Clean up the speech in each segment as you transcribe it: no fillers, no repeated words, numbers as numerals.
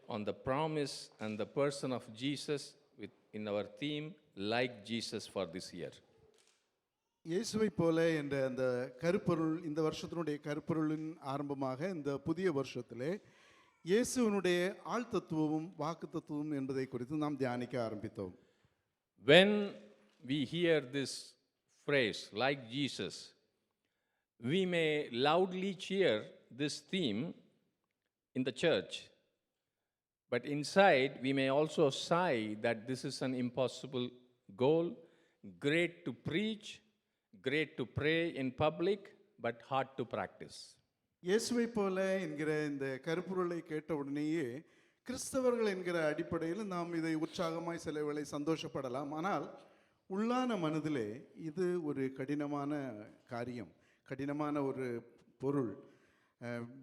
on the promise and the person of Jesus in our theme, like Jesus, for this year. இயேசுவை போல என்ற அந்த கருப்பொருள் இந்த வருஷத்தினுடைய கருப்பொருளின் ஆரம்பமாக இந்த புதிய வருஷத்திலே இயேசுவினுடைய ஆழ்தத்துவமும் வாக்கு தத்துவமும் என்பதை குறித்து நாம் தியானிக்க ஆரம்பித்தோம். When we hear this phrase, like Jesus, we may loudly cheer this theme in the church, but inside we may also sigh that this is an impossible goal, great to preach, great to pray in public, but hard to practice. இயேசுவை போல என்கிற இந்த கருப்பொருளை கேட்ட உடனேயே கிறிஸ்தவர்கள் என்கிற அடிப்படையில் நாம் இதை உற்சாகமாய் சில வேளை சந்தோஷப்படலாம். ஆனால் உள்ளான மனதிலே இது ஒரு கடினமான காரியம், கடினமான ஒரு பொருள்.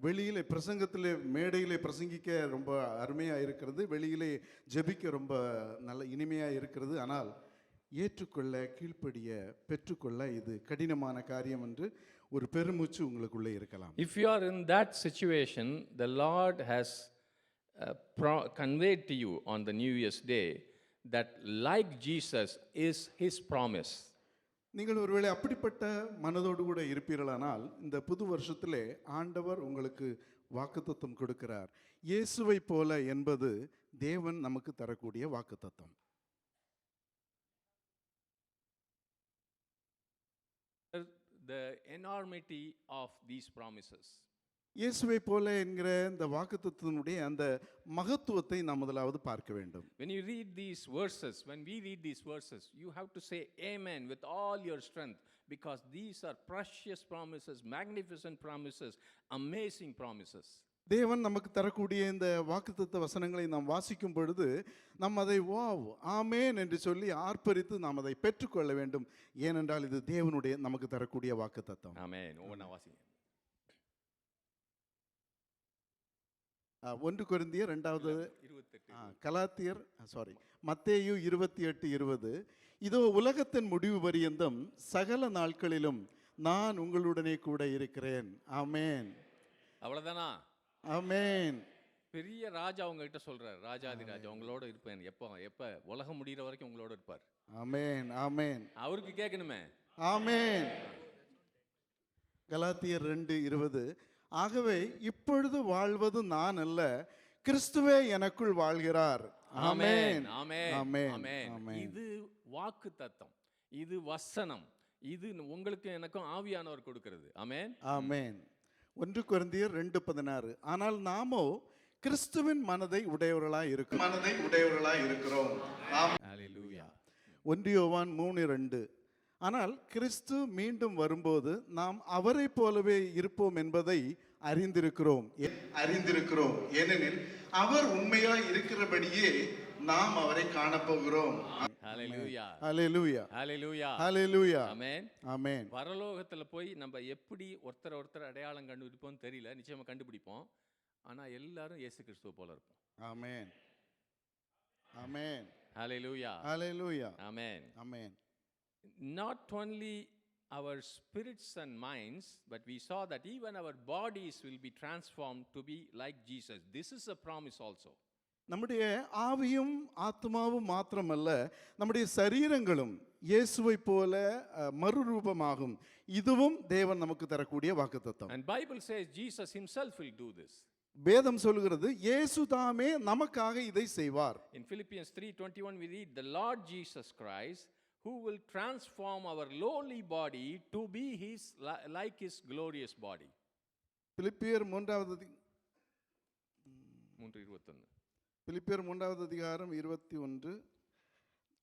வெளியிலே பிரசங்கத்திலே மேடையிலே பிரசங்கிக்க ரொம்ப அருமையாக இருக்கிறது, வெளியிலே ஜெபிக்க ரொம்ப நல்ல இனிமையாக இருக்கிறது. ஆனால் ஏற்றுக்கொள்ள, கீழ்ப்படிய, பெற்றுக்கொள்ள இது கடினமான காரியம் என்று ஒரு பெருமூச்சு உங்களுக்குள்ளே இருக்கலாம். If you are in that situation, the Lord has conveyed to you on the New Year's Day that like Jesus is His promise. நீங்கள் ஒருவேளை அப்படிப்பட்ட மனதோடு கூட இருப்பீர்களானால் இந்த புது வருஷத்திலே ஆண்டவர் உங்களுக்கு வாக்குத்தத்தம் கொடுக்கிறார். இயேசுவை போல என்பது தேவன் நமக்கு தரக்கூடிய வாக்குத்தத்தம். The enormity of these promises. இயேசுவை போல என்கிற இந்த வாக்குத்தத்தத்தினுடைய அந்த மகத்துவத்தை நாம் முதலாவது பார்க்க வேண்டும். When you read these verses, when we read these verses, you have to say amen with all your strength, because these are precious promises, magnificent promises, amazing promises. தேவன் நமக்கு தரக்கூடிய இந்த வாக்குத்தத்த வசனங்களை நாம் வாசிக்கும் பொழுது நாம் அதை வாவ் ஆமேன் என்று சொல்லி ஆர்ப்பரித்து நாம் அதை பெற்றுக்கொள்ள வேண்டும். ஏனென்றால் இது தேவனுடைய நமக்கு தரக்கூடிய வாக்குத்தத்தம். ஆமென். ஒவ்வொன்றா வாசிங்க. 1 கொரிந்தியர் 2வது கலாத்தியர் மத்தேயு 28:20 இதோ உலகத்தின் முடிவு பரியந்தம் சகல நாட்களிலும் நான் உங்களுடனே கூட இருக்கிறேன். ஆமென். அவ்வளவுதானா? ஆமென். பெரிய ராஜா உங்ககிட்ட சொல்றார், ராஜாதி ராஜா உங்களோட இருப்பேன், எப்ப உலகம் முடிகிற வரைக்கும் உங்களோட இருப்பார். ஆமென். ஆமென். அவருக்கு கேட்கணுமே. ஆமென். கலாத்தியர் 2:20 ஆகவே இப்பொழுது வாழ்வது நான் அல்ல, கிறிஸ்துவே எனக்குள் வாழ்கிறார். ஆமென். ஆமென். ஆமென். ஆமென். இது வாக்கு தத்தம், இது வசனம், இது உங்களுக்கு எனக்கும் ஆவியானவர் கொடுக்கிறது. ஆமென். ஆமென். 1 கொரிந்தியர் 2:16 ஆனால் நாமோ கிறிஸ்துவின் மனதை உடையவர்களாய் இருக்கிறோம். ஹல்லேலூயா. 1 யோவான் 3:2 ஆனால் கிறிஸ்து மீண்டும் வரும்போது நாம் அவரை போலவே இருப்போம் என்பதை அறிந்திருக்கிறோம். ஏனெனில் அவர் உண்மையாய் இருக்கிறபடியே நாம் அவரை காணப்போகிறோம். ஹல்லேலூயா. ஹல்லேலூயா. ஹல்லேலூயா. ஹல்லேலூயா. ஆமென். ஆமென். பரலோகத்துல போய் நம்ம எப்படி ஒருத்தர் அடையாளம் கண்டுபிடிப்போம் தெரியல, நிச்சயமா கண்டுபிடிப்போம். ஆனா எல்லாரும் இயேசு கிறிஸ்துவ போல இருப்போம். ஆமென். ஆமென். ஹல்லேலூயா. ஹல்லேலூயா. ஆமென். ஆமென். Not only our spirits and minds, but we saw that even our bodies will be transformed to be like Jesus. This is a promise also. நம்முடைய ஆவியும் ஆத்மாவும் மாத்திரமல்ல, நம்முடைய சரீரங்களும் இயேசுவை போல மறுரூபமாகும். இதுவும் தேவன் நமக்கு தரக்கூடிய வாக்குத்தத்தம். And Bible says Jesus himself will do this. வேதம் சொல்கிறது இயேசு தாமே நமக்காக இதை செய்வார். In Philippians 3:21 we read the Lord Jesus Christ who will transform our lowly body to be his like his glorious body. பிலிப்பியர் 3:21 பிலிப்பியர் 3:21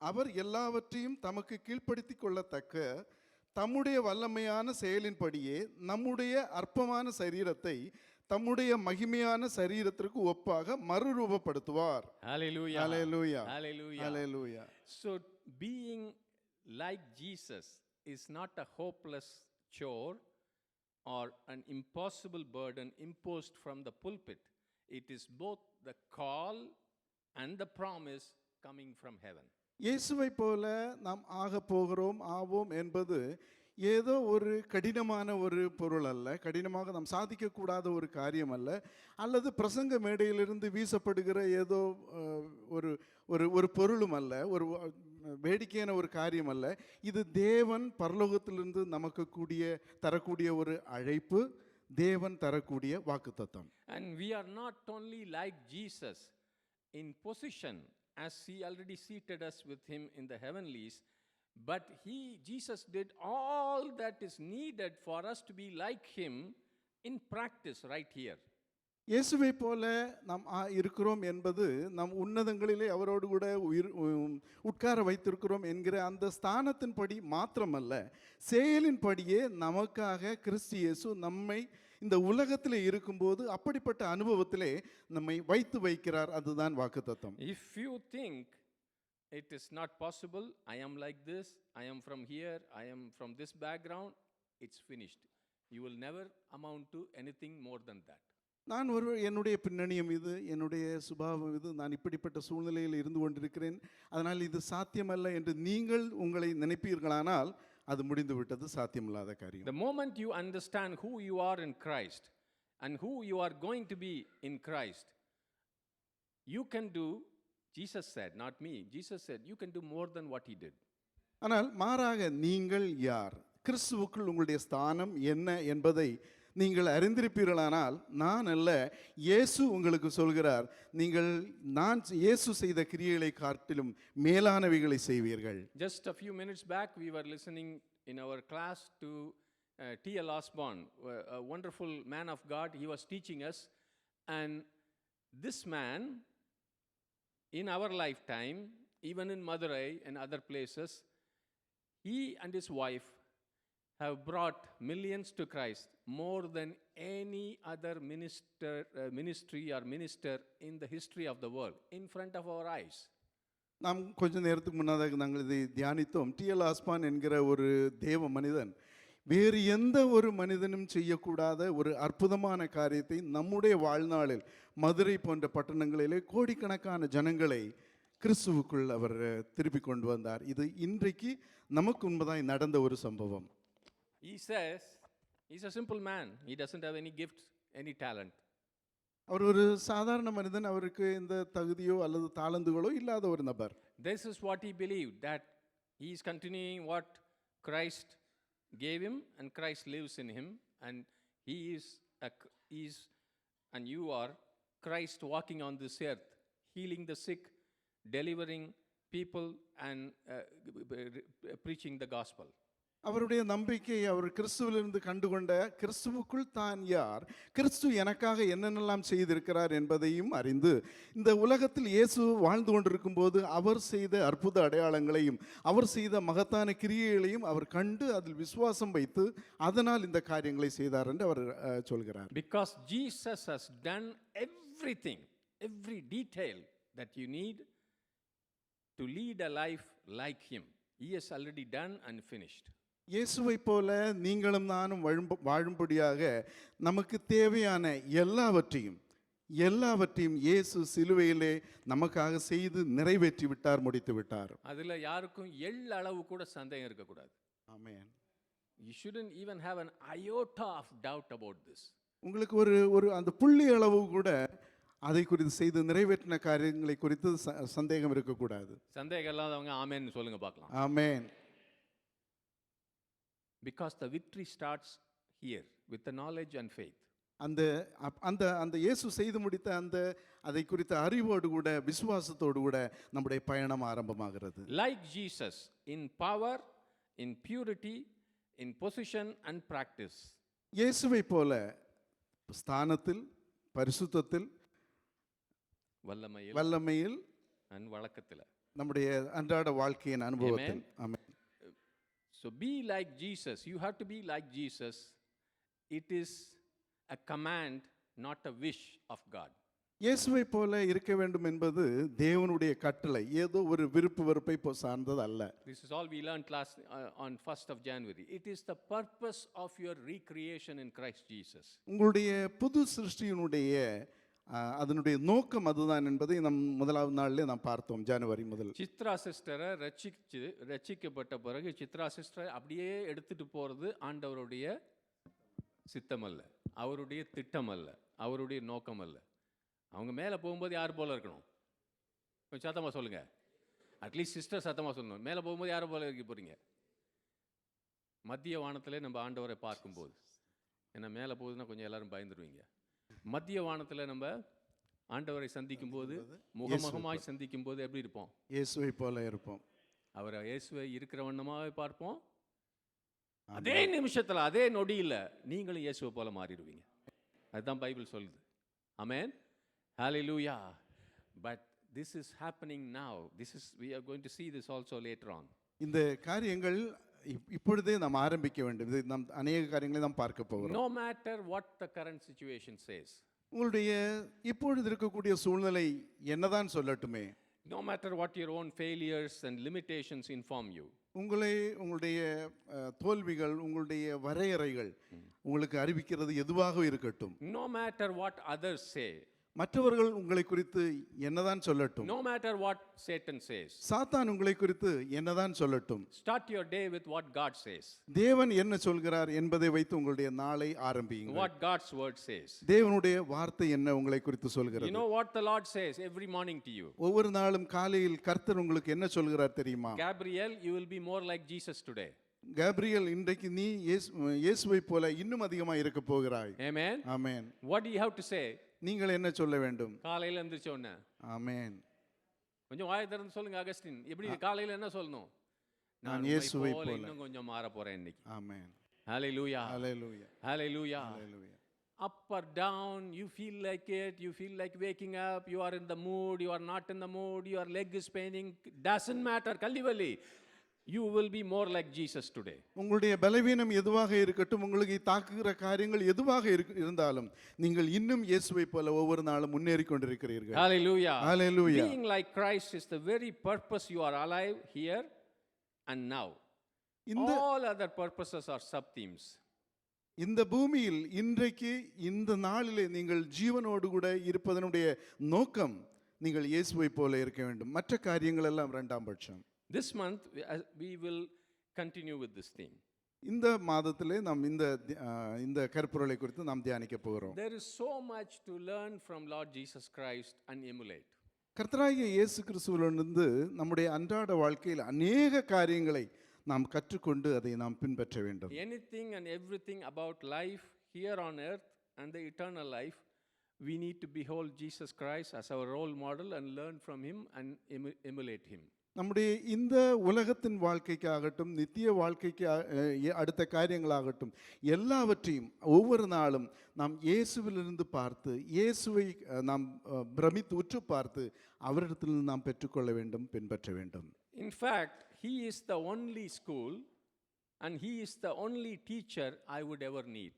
அவர் எல்லாவற்றையும் தமக்கு கீழ்ப்படுத்திக் கொள்ளத்தக்க தம்முடைய வல்லமையான செயலின்படியே நம்முடைய அற்பமான சரீரத்தை தம்முடைய மகிமையான சரீரத்திற்கு ஒப்பாக மறுரூபப்படுத்துவார். Hallelujah. Hallelujah. Hallelujah. Hallelujah. So being like Jesus is not a hopeless chore or an impossible burden imposed from the pulpit. It is both the call and the promise coming from heaven. இயேசுவை போல நாம் ஆக போகிறோம் ஆவோம் என்பது ஏதோ ஒரு கடினமான ஒரு பொருள் அல்ல, கடினமாக நாம் சாதிக்கக்கூடாத ஒரு காரியம் அல்ல, அல்லது பிரசங்க மேடையிலிருந்து வீசப்படுகிற ஏதோ ஒரு ஒரு ஒரு பொருளும் அல்ல, ஒரு வேடிக்கையான ஒரு காரியம் அல்ல. இது தேவன் பரலோகத்திலிருந்து நமக்கு தரக்கூடிய ஒரு அழைப்பு, தேவன் தரக்கூடிய வாக்குத்தத்தம். And we are not only like Jesus in position, as he already seated us with him in the heavenlies, but Jesus did all that is needed for us to be like him in practice right here. இயேசுவை போல நாம் இருக்கிறோம் என்பது நம் உன்னதங்களிலே அவரோடு கூட உட்கார வைத்திருக்கிறோம் என்கிற அந்த ஸ்தானத்தின்படி மாத்திரமல்ல, செயலின்படியே நமக்காக கிறிஸ்து இயேசு நம்மை இந்த உலகத்திலே இருக்கும்போது அப்படிப்பட்ட அனுபவத்திலே நம்மை வைக்கிறார். அதுதான் வாக்குத்தத்தம். If you think it is not possible, I am like this, I am from here, I am from this background, it's finished. You will never amount to anything more than that. நான் என்னுடைய பின்னணியம் இது, என்னுடைய சுபாவம் இது, நான் இப்படிப்பட்ட சூழ்நிலையில் இருந்து கொண்டிருக்கிறேன், அதனால் இது சாத்தியமல்ல என்று நீங்கள் உங்களை நினைப்பீர்களானால் அது முடிந்து விட்டது, சாத்தியமில்லாத காரியம். The moment you understand who you are in Christ and who you are going to be in Christ, you can do, Jesus said, not me, Jesus said, you can do more than what he did. ஆனால் மாறாக நீங்கள் யார், கிறிஸ்துவுக்குள் உங்களுடைய ஸ்தானம் என்ன என்பதை நீங்கள் அறிந்திருப்பீர்களானால், நான் அல்ல, இயேசு உங்களுக்கு சொல்கிறார், நீங்கள் நான் இயேசு செய்த கிரியைகளை காட்டிலும் மேலானவைகளை செய்வீர்கள். Just a few minutes back we were listening in our class to T.L. Osborne, a wonderful man of God. He was teaching us, and this man in our lifetime, even in Madurai and other places, he and his wife have brought millions to Christ, more than any other ministry or minister in the history of the world, in front of our eyes. நாம் கொஞ்ச நேரத்துக்கு முன்னதாக நாங்கள் இதை தியானித்தோம். T.L. ஆஸ்பான் என்கிற ஒரு தேவ மனிதன் வேறு எந்த ஒரு மனிதனும் செய்யக்கூடாத ஒரு அற்புதமான காரியத்தை நம்முடைய வாழ்நாளில் மதுரை போன்ற பட்டணங்களிலே கோடிக்கணக்கான ஜனங்களை கிறிஸ்துவுக்குள் அவர் திருப்பி கொண்டு வந்தார். இது இன்றைக்கு நமக்கு உண்மைதாய் நடந்த ஒரு சம்பவம். He says he's a simple man. He doesn't have any gifts, any talent. அவர் ஒரு சாதாரண மனிதன், அவருக்கு இந்த தகுதியோ அல்லது தாளந்துகளோ இல்லாத ஒரு நபர். This is what he believed, that he is continuing what Christ gave him, and Christ lives in him, and he is and you are Christ walking on this earth, healing the sick, delivering people, and preaching the gospel. அவருடைய நம்பிக்கை அவர் கிறிஸ்துவிலிருந்து கண்டுகொண்ட, கிறிஸ்துவுக்குள் தான் யார், கிறிஸ்து எனக்காக என்னென்னலாம் செய்திருக்கிறார் என்பதையும் அறிந்து, இந்த உலகத்தில் இயேசு வாழ்ந்து கொண்டிருக்கும் போது அவர் செய்த அற்புத அடையாளங்களையும் அவர் செய்த மகத்தான கிரியைகளையும் அவர் கண்டு அதில் விசுவாசம் வைத்து அதனால் இந்த காரியங்களை செய்தார் என்று அவர் சொல்கிறார். Because Jesus has done everything, every detail that you need to lead a life like him. He has already done and finished. இயேசுவை போல நீங்களும் நானும் வாழும்படியாக நமக்கு தேவையான எல்லாவற்றையும் இயேசு சிலுவையிலே நமக்காக செய்து நிறைவேற்றி விட்டார், முடித்து விட்டார். அதுல யாருக்கும் அளவு கூட சந்தேகம் இருக்க கூடாது. ஆமென். You shouldn't even have an iota of doubt about this. உங்களுக்கு ஒரு அந்த புள்ளி அளவு கூட அதை குறித்து செய்து நிறைவேற்றின காரியங்களை குறித்து சந்தேகம் இருக்கக்கூடாது. சந்தேகம் இல்லாதவங்க ஆமென் சொல்லுங்க பார்க்கலாம். ஆமென். Because the victory starts here with the knowledge and faith. அந்த இயேசு செய்து முடித்த அதை குறித்த அறிவோடு கூட விசுவாசத்தோடு கூட நம்முடைய பயணம் ஆரம்பமாகிறது. Like Jesus, in power, in purity, in position and practice. இயேசுவை போல ஸ்தானத்தில், பரிசுத்தத்தில், வல்லமையில் and வழக்கத்தில், நம்முடைய அன்றாட வாழ்க்கையின் அனுபவத்தில். ஆமென். So be like Jesus. You have to be like Jesus. It is a command, not a wish of God. இயேசுவை போல இருக்க வேண்டும் என்பது தேவனுடைய கட்டளை, ஏதோ ஒரு விருப்பு வெறுப்பை சார்ந்தது அல்ல. This is all we learned on 1st of January. It is the purpose of your recreation in Christ Jesus. உங்களுடைய புது சிருஷ்டியினுடைய அதனுடைய நோக்கம் அதுதான் என்பதை நம் முதலாவது நாளிலே நாம் பார்த்தோம், ஜனவரி முதல். சித்ரா சிஸ்டரை ரட்சிக்கப்பட்ட பிறகு சித்ரா சிஸ்டரை அப்படியே எடுத்துட்டு போகிறது ஆண்டவருடைய சித்தம் அல்ல, அவருடைய திட்டம் அல்ல, அவருடைய நோக்கம் அல்ல. அவங்க மேலே போகும்போது யார் போல இருக்கணும்? கொஞ்சம் சத்தமாக சொல்லுங்க. அட்லீஸ்ட் சிஸ்டர் சத்தமாக சொல்லணும். மேலே போகும்போது யாரை போல இருக்க போறீங்க? மத்திய வானத்திலே நம்ம ஆண்டவரை பார்க்கும்போது, ஏன்னா மேலே போகுதுன்னா கொஞ்சம் எல்லாரும் பயந்துருவீங்க. மத்திய வானத்தில் நம்ம ஆண்டவரை சந்திக்கும் போது, முகமுகமாய் சந்திக்கும் போது எப்படி இருப்போம்? இயேசுவை போல இருப்போம். அவரை இயேசுவை இருக்கிற வண்ணமாக பார்ப்போம். அதே நிமிஷத்தில், அதே நொடியில் நீங்களும் இயேசுவை போல மாறிடுவீங்க. அதுதான் பைபிள் சொல்லுது. ஆமென், ஹalleluya. But this is happening now. We are going to see this also later on. இந்த காரியங்கள் இப்பொழுதே நாம் ஆரம்பிக்க வேண்டும். இது நாம் அநேக காரியங்களை நாம் பார்க்க போகிறோம். No matter what the current situation says. உங்களுடைய இப்பொழுது இருக்கக்கூடிய சூழ்நிலை என்னதான் சொல்லட்டுமே, No matter what your own failures and limitations inform you. உங்களுடைய தோல்விகள், உங்களுடைய வரையறைகள் உங்களுக்கு அறிவிக்கிறது எதுவாக இருக்கட்டும். No matter what others say. மற்றவர்கள் உங்களை குறித்து என்னதான் சொல்லட்டும். No matter what Satan says. சாத்தான் உங்களை குறித்து என்னதான் சொல்லட்டும். Start your day with what God says. தேவன் என்ன சொல்கிறார் என்பதை வைத்து உங்களுடைய நாளை ஆரம்பியுங்கள். What God's word says. தேவனுடைய வார்த்தை என்ன உங்களை குறித்து சொல்கிறது? You know what the Lord says every morning to you. ஒவ்வொரு நாளும் காலையில் கர்த்தர் உங்களுக்கு என்ன சொல்கிறார் தெரியுமா? Gabriel, you will be more like Jesus today. Gabriel, இன்றைக்கு நீ இயேசுவை போல இன்னும் அதிகமாக இருக்க போகிறாய். Amen. Amen. What do you have to say? நீங்கள் என்ன சொல்ல வேண்டும்? காலையில எந்திரிச்ச உடனே ஆமென். கொஞ்சம் வாயை திறந்து சொல்லுங்க அகஸ்டின். எப்படி காலையில என்ன சொல்லணும்? நான் இயேசுவை போல இன்னும் கொஞ்சம் மாற போறேன் இன்னைக்கு. ஆமென். Hallelujah. Hallelujah. Hallelujah. Hallelujah. Up or down, you feel like it, you feel like waking up, you are in the mood, you are not in the mood, your leg is paining, doesn't matter. Kallivalli, you will be more like Jesus today. உங்களுடைய பலவீனம் எதுவாக இருக்கட்டும், உங்களுக்கு தாக்குகிற காரியங்கள் எதுவாக இருந்தாலும் நீங்கள் இன்னும் இயேசுவை போல ஒவ்வொரு நாளும் முன்னேறி கொண்டிருக்கிறீர்கள். Hallelujah. Hallelujah. Being like Christ is the very purpose you are alive here and now. All other purposes are sub-themes. இந்த பூமியில் இன்றைக்கு இந்த நாளிலே நீங்கள் ஜீவனோடு கூட இருப்பதனுடைய நோக்கம் நீங்கள் இயேசுவை போல இருக்க வேண்டும். மற்ற காரியங்கள் எல்லாம் இரண்டாம் பட்சம். This month we will continue with this theme. இந்த மாதத்திலே நாம் இந்த கருப்பொருளை குறித்து நாம் தியானிக்க போகிறோம். There is so much to learn from Lord Jesus Christ and emulate. கர்த்தராகிய இயேசு கிறிஸ்துவிலிருந்து நம்முடைய அன்றாட வாழ்க்கையில் அநேக காரியங்களை நாம் கற்றுக்கொண்டு அதை நாம் பின்பற்ற வேண்டும். Anything and everything about life here on earth and the eternal life, we need to behold Jesus Christ as our role model and learn from him and emulate him. நம்முடைய இந்த உலகத்தின் வாழ்க்கைக்காகட்டும், நித்திய வாழ்க்கைக்கு அடுத்த காரியங்களாகட்டும், எல்லாவற்றையும் ஒவ்வொரு நாளும் நாம் இயேசுவிலிருந்து பார்த்து, இயேசுவை நாம் பிரமித்து உற்று பார்த்து அவரிடத்திலிருந்து நாம் பெற்றுக்கொள்ள வேண்டும், பின்பற்ற வேண்டும். In fact, he is the only school and he is the only teacher I would ever need.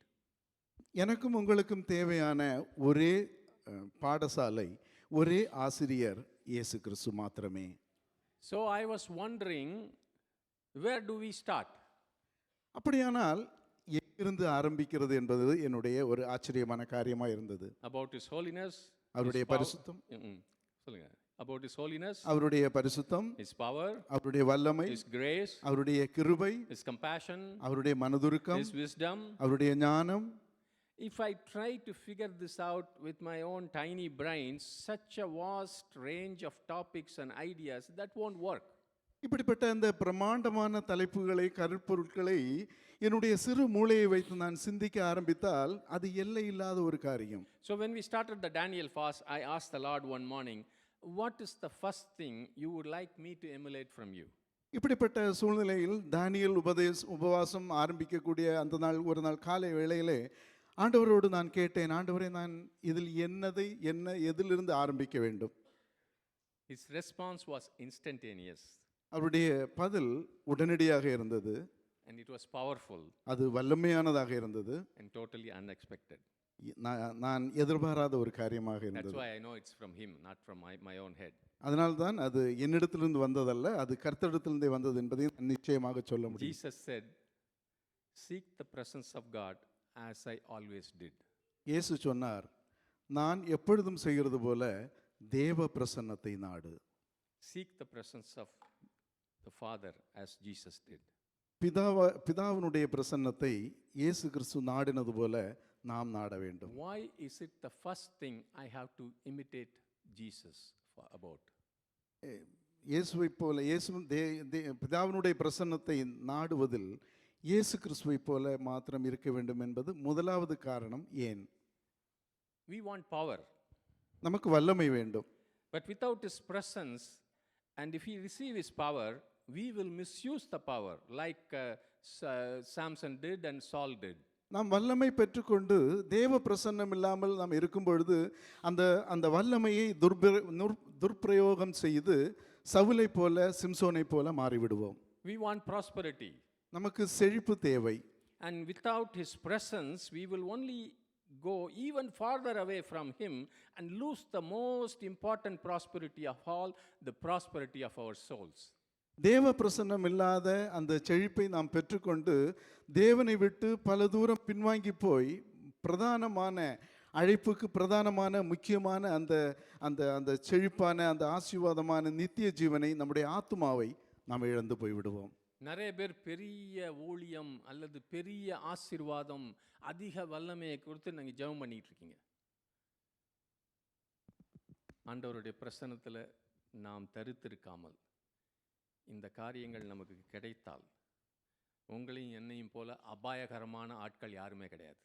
எனக்கும் உங்களுக்கும் தேவையான ஒரே பாடசாலை, ஒரே ஆசிரியர் இயேசு கிறிஸ்து மாத்திரமே. So I was wondering, where do we start? அப்படியானால் எங்கிருந்து ஆரம்பிக்கிறது என்பது என்னுடைய ஒரு ஆச்சரியமான காரியமாக இருந்தது. About his holiness, அவருடைய பரிசுத்தம், சொல்லுங்க. About his holiness, அவருடைய பரிசுத்தம், his power, அவருடைய வல்லமை, his grace, அவருடைய கிருபை, his compassion, அவருடைய மனதுருக்கம், his wisdom. அவருடைய ஞானம். If I try to figure this out with my own tiny brains, such a vast range of topics and ideas, that won't work. இப்படிப்பட்ட அந்த பிரமாண்டமான தலைப்புகளை, கருப்பொருட்களை என்னுடைய சிறு மூளையை வைத்து நான் சிந்திக்க ஆரம்பித்தால் அது எல்லை இல்லாத ஒரு காரியம். So when we started the Daniel fast, I asked the Lord one morning, what is the first thing you would like me to emulate from you? இப்படிப்பட்ட சூழ்நிலையில் தானியேல் உபவாசம் ஆரம்பிக்கக்கூடிய அந்த நாள், ஒரு நாள் காலை வேளையிலே ஆண்டவரோடு நான் கேட்டேன், ஆண்டவரே, நான் இதில் எதிலிருந்து ஆரம்பிக்க வேண்டும்? His response was instantaneous. அவருடைய பதில் உடனடியாக இருந்தது. And it was powerful. அது வல்லமையானதாக இருந்தது. And totally unexpected. நான் எதிர்பாராத ஒரு காரியமாக That's இருந்தது. why I know it's from him, not from my own head. அதனால்தான் அது என்னிடத்திலிருந்து வந்ததல்ல, அது கர்த்தரிடத்திலிருந்தே வந்தது என்பதை நிச்சயமாக சொல்ல முடியும். Jesus said, seek the presence of God as I always did. இயேசு சொன்னார், நான் எப்பொழுதும் செய்கிறது போல தேவ பிரசன்னத்தை நாடு. Seek the presence of the Father as Jesus did. பிதாவினுடைய பிரசன்னத்தை இயேசு கிறிஸ்து நாடினது போல நாம் நாட வேண்டும். Why is it the first thing I have to imitate Jesus about? இயேசுவை போல பிதாவினுடைய பிரசன்னத்தை நாடுவதில் இயேசு கிறிஸ்துவை போல மாத்திரம் இருக்க வேண்டும் என்பது முதலாவது காரணம். ஏன்? We want power. நமக்கு வல்லமை வேண்டும். But without His presence, and if we receive His power, we will misuse the power like Samson did and Saul did. நாம் வல்லமை பெற்றுக்கொண்டு தேவ பிரசன்னம் இல்லாமல் நாம் இருக்கும் பொழுது அந்த அந்த வல்லமையை துர்பிரயோகம் செய்து சவுலை போல சிம்சோனை போல மாறிவிடுவோம். We want prosperity. நமக்கு செழிப்பு தேவை. And without His presence, we will only go even farther away from Him and lose the most important prosperity of all, the prosperity of our souls. தேவ பிரசன்னம் இல்லாத அந்த செழிப்பை நாம் பெற்றுக்கொண்டு தேவனை விட்டு பல தூரம் பின்வாங்கி போய் பிரதானமான அழைப்புக்கு பிரதானமான முக்கியமான அந்த அந்த அந்த செழிப்பான அந்த ஆசீர்வாதமான நித்திய ஜீவனை நம்முடைய ஆத்துமாவை நாம் இழந்து போய்விடுவோம். நிறைய பேர் பெரிய ஊழியம் அல்லது பெரிய ஆசீர்வாதம் அதிக வல்லமையை கொடுத்து நீங்கள் ஜெபம் பண்ணிட்டு இருக்கீங்க. ஆண்டவருடைய பிரசன்னத்தில் நாம் தரித்திருக்காமல் இந்த காரியங்கள் நமக்கு கிடைத்தால் உங்களையும் என்னையும் போல அபாயகரமான ஆட்கள் யாருமே கிடையாது.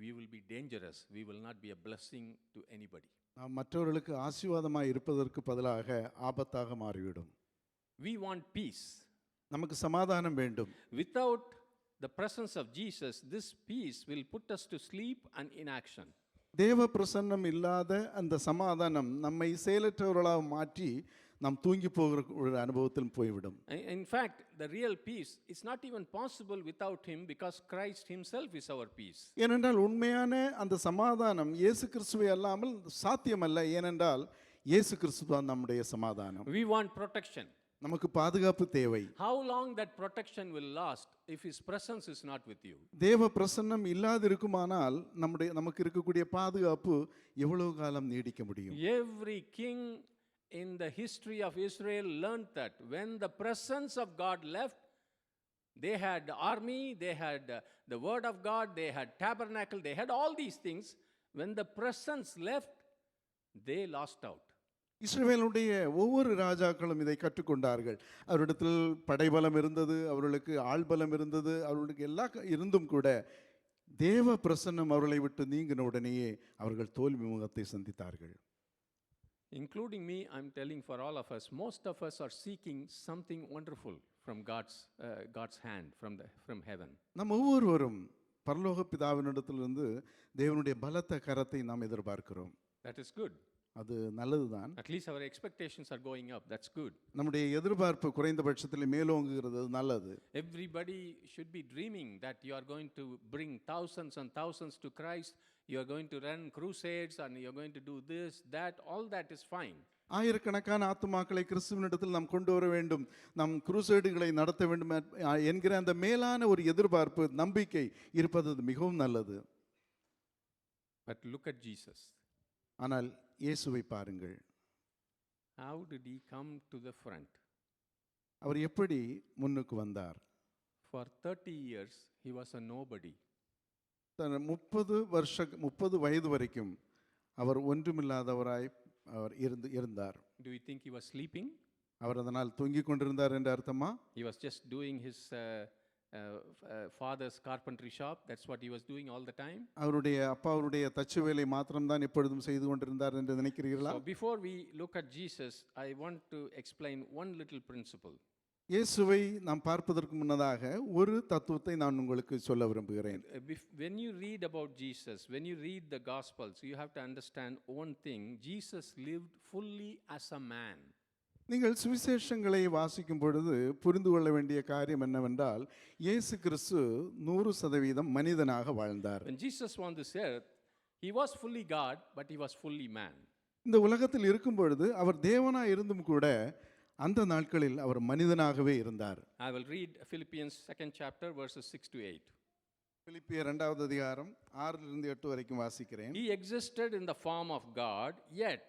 We will be dangerous. We will not be a blessing to anybody. நாம் மற்றவர்களுக்கு ஆசீர்வாதமாக இருப்பதற்கு பதிலாக ஆபத்தாக மாறிவிடும். We want peace. நமக்கு சமாதானம் வேண்டும். Without the presence of Jesus, this peace will put us to sleep and inaction. தேவ பிரசன்னம் இல்லாத அந்த சமாதானம் நம்மை செயலற்றவர்களாக மாற்றி நாம் தூங்கி போகிற ஒரு அனுபவத்தில் போய்விடும். In fact, the real peace is not even possible without Him because Christ Himself is our peace. ஏனென்றால் உண்மையான அந்த சமாதானம் இயேசு கிறிஸ்துவை அல்லாமல் சாத்தியமல்ல. ஏனென்றால் இயேசு கிறிஸ்து தான் நம்முடைய சமாதானம். We want protection. நமக்கு பாதுகாப்பு தேவை. How long that protection will last if His presence is not with you? தேவ பிரசன்னம் இல்லாதிருக்குமானால் நமக்கு இருக்கக்கூடிய பாதுகாப்பு எவ்வளவு காலம் நீடிக்க முடியும்? Every king in the history of Israel learned that when the presence of God left, they had army, they had the word of God, they had tabernacle, they had all these things. When the presence left, they lost out. இஸ்ரவேலுடைய ஒவ்வொரு ராஜாக்களும் இதை கற்றுக்கொண்டார்கள். அவரிடத்தில் படைபலம் இருந்தது, அவர்களுக்கு ஆள்பலம் இருந்தது, அவர்களுக்கு எல்லா இருந்தும் கூட தேவ பிரசன்னம் அவர்களை விட்டு நீங்கின உடனேயே அவர்கள் தோல்வி முகத்தை சந்தித்தார்கள். Including me, I'm telling for all of us, most of us are seeking something wonderful from God's hand, from heaven. நாம் ஒவ்வொருவரும் பரலோக பிதாவினிடத்திலிருந்து தேவனுடைய பலத்த கரத்தை நாம் எதிர்பார்க்கிறோம். That is good. அது நல்லதுதான். At least our expectations are going up. That's good. நம்முடைய எதிர்பார்ப்பு குறைந்தபட்சத்தில் மேலோங்குகிறது, நல்லது. Everybody should be dreaming that you are going to bring thousands and thousands to Christ. You are going to run crusades and you are going to do this, that. All that is fine. ஆயிரக்கணக்கான ஆத்துமாக்களை கிறிஸ்துவனிடத்தில் நாம் கொண்டு வர வேண்டும், நாம் குருசேடுகளை நடத்த வேண்டும் என்கிற அந்த மேலான ஒரு எதிர்பார்ப்பு, நம்பிக்கை இருப்பது மிகவும் நல்லது. But look at Jesus. ஆனால் இயேசுவை பாருங்கள். How did He come to the front? அவர் எப்படி முன்னுக்கு வந்தார்? For 30 years He was a nobody. 30 வயது வரைக்கும் அவர் ஒன்றுமில்லாதவராய் அவர் இருந்தார். Do you think He was sleeping? அவர் அதனால் தூங்கிக் கொண்டிருந்தார் என்று அர்த்தமா? He was just doing His father's carpentry shop. That's what he was doing all the time. அவருடைய அப்பாவுடைய தச்சு வேலை மாத்திரம் தான் எப்பொழுதும் செய்து கொண்டிருந்தார் என்று நினைக்கிறீர்களா? So before we look at Jesus, I want to explain one little principle. இயேசுவை நாம் பார்ப்பதற்கு முன்னதாக ஒரு தத்துவத்தை நான் உங்களுக்கு சொல்ல விரும்புகிறேன். When you read about Jesus, when you read the Gospels, you have to understand one thing. Jesus lived fully as a man. நீங்கள் சுவிசேஷங்களை வாசிக்கும் பொழுது புரிந்து கொள்ள வேண்டிய காரியம் என்னவென்றால், இயேசு கிறிஸ்து 100% மனிதனாக வாழ்ந்தார். When Jesus on this earth, He was fully God, but He was fully man. இந்த உலகத்தில் இருக்கும் பொழுது அவர் தேவனாய் இருந்தும் கூட அந்த நாட்களில் அவர் மனிதனாகவே இருந்தார். I will read Philippians 2nd chapter verses 6 to 8. பிலிப்பியர் 2வது அதிகாரம் 6 8 வரைக்கும் வாசிக்கிறேன். He existed in the form of God, yet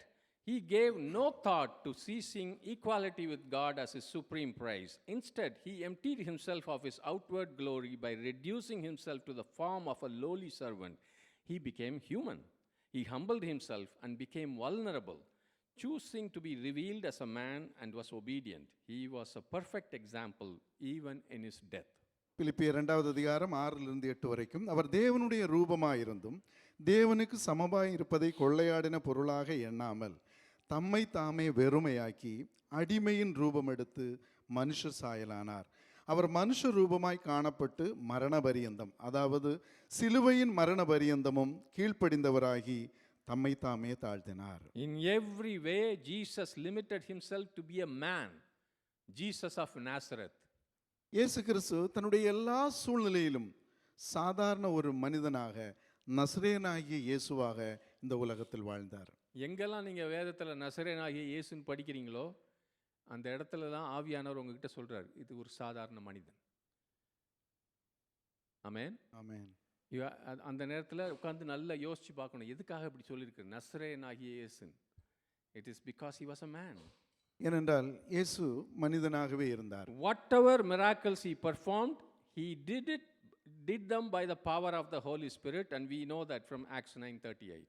he gave no thought to ceasing equality with God as his supreme prize. Instead, he emptied himself of his outward glory by reducing himself to the form of a lowly servant. He became human. He humbled himself and became vulnerable, choosing to be revealed as a man and was obedient. He was a perfect example even in his death. பிலிப்பியர் 2வது அதிகாரம் 6 8 வரைக்கும், அவர் தேவனுடைய ரூபமாயிருந்தும் தேவனுக்கு சமமாய் இருப்பதை கொள்ளையாடின பொருளாக எண்ணாமல் தம்மை தாமே வெறுமையாக்கி அடிமையின் ரூபம் எடுத்து மனுஷ சாயலானார். அவர் மனுஷ ரூபமாய் காணப்பட்டு மரண பரியந்தம், அதாவது சிலுவையின் மரண பரியந்தமும் கீழ்ப்படிந்தவராகி தம்மை தாமே தாழ்த்தினார். In every way, Jesus limited himself to be a man, Jesus of Nazareth. இயேசு கிறிஸ்து தன்னுடைய எல்லா சூழ்நிலையிலும் சாதாரண ஒரு மனிதனாக நசரேயனாகிய இயேசுவாக இந்த உலகத்தில் வாழ்ந்தார். எங்கெல்லாம் நீங்கள் வேதத்தில் நசரேயனாகிய இயேசுன்னு படிக்கிறீங்களோ அந்த இடத்துல தான் ஆவியானவர் உங்ககிட்ட சொல்கிறார், இது ஒரு சாதாரண மனிதன். ஆமென். ஆமென். அந்த நேரத்தில் உட்காந்து நல்லா யோசித்து பார்க்கணும், எதுக்காக இப்படி சொல்லியிருக்கு நசரேயனாகிய இயேசுன்னு. It is because he was a man. ஏனென்றால் இயேசு மனிதனாகவே இருந்தார். Whatever miracles he performed, he did them by the power of the Holy Spirit, and we know that from Acts 9:38.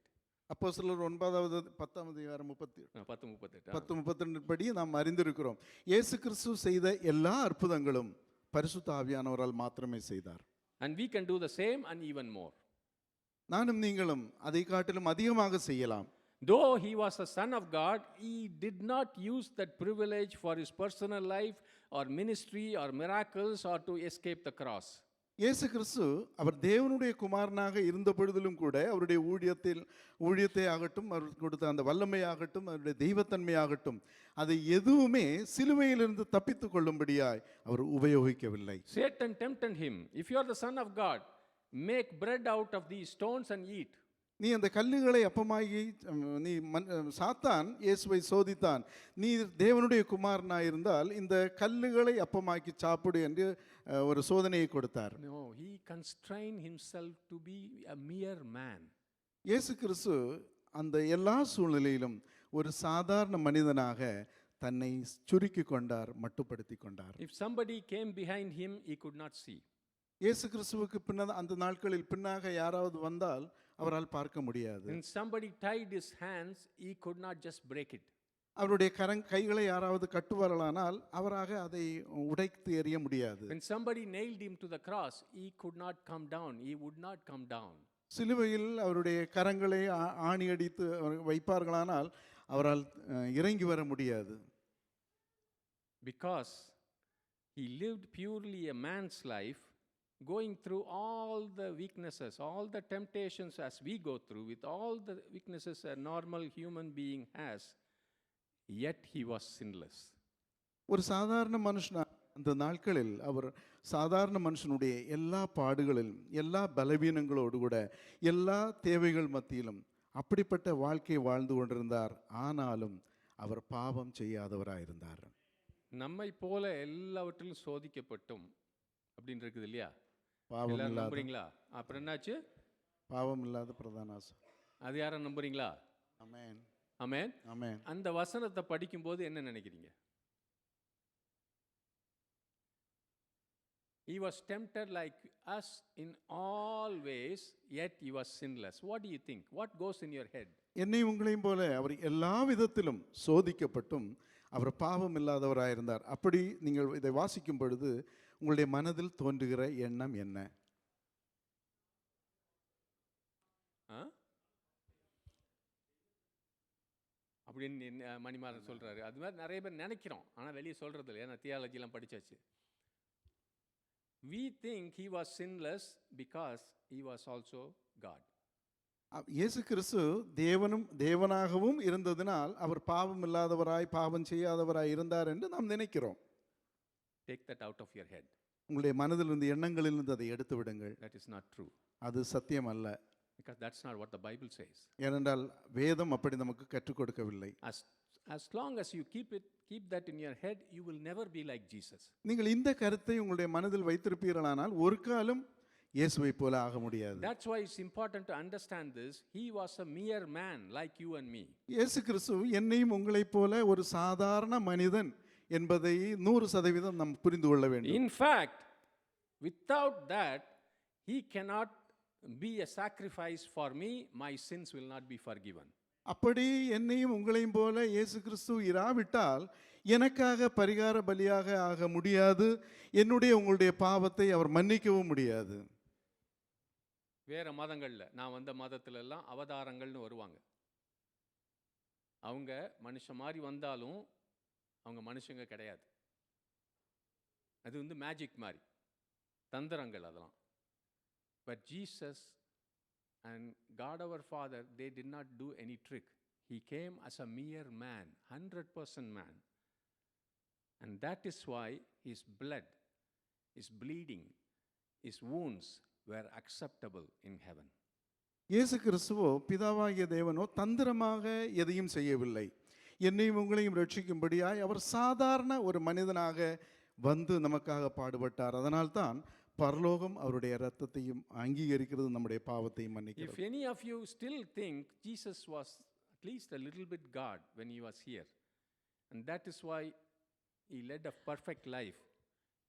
அப்போஸ்தலர் 9வது 10வது அதிகாரம் 10:38. 10:32 படி நாம் அறிந்திருக்கிறோம். இயேசு கிறிஸ்து செய்த எல்லா அற்புதங்களும் பரிசுத்த ஆவியானவரால் மாத்திரமே செய்தார். And we can do the same and even more. நானும் நீங்களும் அதை காட்டிலும் அதிகமாக செய்யலாம். Though he was a son of God, he did not use that privilege for his personal life or ministry or miracles or to escape the cross. இயேசு கிறிஸ்து அவர் தேவனுடைய குமாரனாக இருந்த பொழுதிலும் கூட அவருடைய ஊழியத்தை ஆகட்டும், அவர் கொடுத்த அந்த வல்லமையாகட்டும், அவருடைய தெய்வத்தன்மையாகட்டும், அதை எதுவுமே சிலுவையிலிருந்து தப்பித்துக் கொள்ளும்படியாய் அவர் உபயோகிக்கவில்லை. Satan tempted him, if you are the son of God, make bread out of these stones and eat. நீ அந்த கல்லுகளை அப்பமாகி சாத்தான் இயேசுவை சோதித்தான், நீ தேவனுடைய குமாரனாக இருந்தால் இந்த கல்லுகளை அப்பமாக்கி சாப்பிடு என்று ஒரு சோதனையை கொடுத்தார். No, he constrained himself to be a mere man. இயேசு கிறிஸ்து அந்த எல்லா சூழ்நிலையிலும் ஒரு சாதாரண மனிதனாக தன்னை சுருக்கி கொண்டார், மட்டுப்படுத்தி கொண்டார். If somebody came behind him, he could not see. இயேசு கிறிஸ்துவுக்கு பின்னால் அந்த நாட்களில் பின்னாக யாராவது வந்தால் அவரால் பார்க்க முடியாது. When somebody tied his hands, he could not just break it. அவருடைய கைகளை யாராவது கட்டுவார்களானால் அவராக அதை உடைத்து எறிய முடியாது. When somebody nailed him to the cross, he could not come down. He would not come down. சிலுவையில் அவருடைய கரங்களை ஆணி அடித்து வைப்பார்களானால் அவரால் இறங்கி வர முடியாது. Because he lived purely a man's life, going through all the weaknesses, all the temptations as we go through, with all the weaknesses a normal human being has, yet he was sinless. ஒரு சாதாரண மனுஷனா அந்த நாட்களில் அவர் சாதாரண மனுஷனுடைய எல்லா பாடுகளிலும், எல்லா பலவீனங்களோடு கூட, எல்லா தேவைகள் மத்தியிலும் அப்படிப்பட்ட வாழ்க்கை வாழ்ந்து கொண்டிருந்தார். ஆனாலும் அவர் பாவம் செய்யாதவராயிருந்தார். நம்மை போல எல்லாவற்றிலும் சோதிக்கப்பட்டும் அப்படின்னு இருக்குது இல்லையா? பாவம் எல்லாரும் இல்லாத, நம்புறீங்களா? அப்புறம் என்னாச்சு? பாவம் இல்லாத பிரதான ஆசாரியர். அது யாரும் நம்புறீங்களா? ஆமென். ஆமென். ஆமென். அந்த வசனத்தை படிக்கும்போது என்ன நினைக்கிறீங்க? He was tempted like us in all ways, yet he was sinless. What do you think? What goes in your head? என்னை உங்களையும் போல அவர் எல்லா விதத்திலும் சோதிக்கப்பட்டும் அவர் பாவம் இல்லாதவராயிருந்தார். அப்படி நீங்கள் இதை வாசிக்கும் பொழுது உங்களுடைய மனதில் தோன்றுகிற எண்ணம் என்ன? அப்படின்னு மணிமாறன் சொல்றாரு. அது மாதிரி நிறைய பேர் நினைக்கிறோம், ஆனால் வெளியே சொல்றது இல்லை. ஏன்னா தியாலஜிலாம் படிச்சாச்சு. We think he was sinless because he was also God. இயேசு கிறிஸ்து தேவனாகவும் இருந்ததினால் அவர் பாவம் இல்லாதவராய், பாவம் செய்யாதவராய் இருந்தார் என்று நாம் நினைக்கிறோம். Take that out of your head. உங்களுடைய மனதிலிருந்து எண்ணங்களிலிருந்து அதை எடுத்து விடுங்கள். That is not true. அது சத்தியம் அல்ல. Because that's not what the Bible says. ஏனென்றால் வேதம் அப்படி நமக்கு கற்றுக் கொடுக்கவில்லை. As long as you keep that in your head, you will never be like Jesus. நீங்கள் இந்த கருத்தை உங்களுடைய மனதில் வைத்திருப்பீர்களானால் ஒரு காலம் இயேசுவை போல ஆக முடியாது. That's why it's important to understand this. He was a mere man like you and me. இயேசு கிறிஸ்து என்னையும் உங்களைப் போல ஒரு சாதாரண மனிதன் என்பதை 100% நாம் புரிந்து கொள்ள வேண்டும். In fact, without that, he cannot be a sacrifice for me. My sins will not be forgiven. அப்படி என்னையும் உங்களையும் போல இயேசு கிறிஸ்து இராவிட்டால் எனக்காக பரிகார பலியாக ஆக முடியாது. என்னுடைய உங்களுடைய பாவத்தை அவர் மன்னிக்கவும் முடியாது. வேற மதங்கள்ல நான் வந்த மதத்துல எல்லாம் அவதாரங்கள்னு வருவாங்க. அவங்க மனுஷன் மாதிரி வந்தாலும் அவங்க மனுஷங்க கிடையாது. அது வந்து மேஜிக் மாதிரி, தந்திரங்கள் அதெல்லாம். But Jesus and God our Father, they did not do any trick. He came as a mere man, 100% man. And that is why his blood, his bleeding, his wounds were acceptable in heaven. இயேசு கிறிஸ்துவோ பிதாவாகிய தேவனோ தந்திரமாக எதையும் செய்யவில்லை. என்னையும் உங்களையும் ரட்சிக்கும்படியாய் அவர் சாதாரண ஒரு மனிதனாக வந்து நமக்காக பாடுபட்டார். அதனால்தான் பரலோகம் அவருடைய இரத்தத்தையும் அங்கீகரிக்கிறது, நம்முடைய பாவத்தையும் மன்னிக்கிறது. If any of you still think Jesus was at least a little bit God when he was here, and that is why he led a perfect life,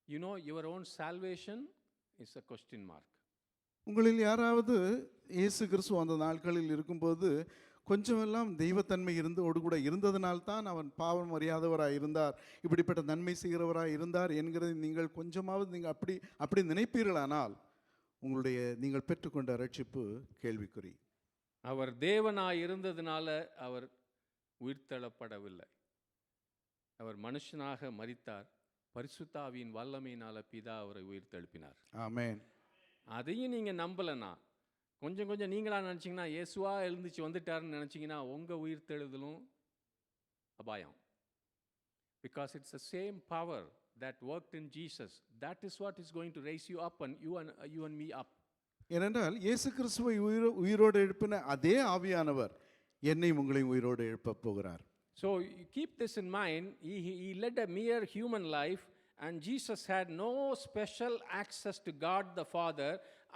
you know your own salvation is a question mark. உங்களில் யாராவது இயேசு கிறிஸ்து அந்த நாட்களில் இருக்கும்போது கொஞ்சமெல்லாம் தெய்வத்தன்மை இருந்தோடு கூட இருந்ததினால்தான் அவன் பாவம் அறியாதவராக இருந்தார், இப்படிப்பட்ட நன்மை செய்கிறவராக இருந்தார் என்கிறதை நீங்கள் கொஞ்சமாவது நீங்கள் அப்படி நினைப்பீர்களானால் நீங்கள் பெற்றுக்கொண்ட ரட்சிப்பு கேள்விக்குறி. அவர் தேவனாய் இருந்ததினால அவர் உயிர்த்தெழப்படவில்லை. அவர் மனுஷனாக மரித்தார். பரிசுத்தாவியின் வல்லமையினால பிதா அவரை உயிர்த்தெழுப்பினார். ஆமென். அதையும் நீங்க நம்பலன்னா, கொஞ்சம் நீங்களா நினச்சிங்கன்னா இயேசுவா எழுந்துச்சு வந்துட்டாருன்னு நினச்சிங்கன்னா உங்கள் உயிர்த்தெழுதலும் அபாயம். Because it's the same power that worked in Jesus. That is what is going to raise you up and you and me up. ஏனென்றால் இயேசு கிறிஸ்துவை உயிரோடு எழுப்பின அதே ஆவியானவர் என்னையும் உங்களையும் உயிரோடு எழுப்பப் போகிறார். So you keep this in mind. He led a mere human life, and Jesus had no special access to God the Father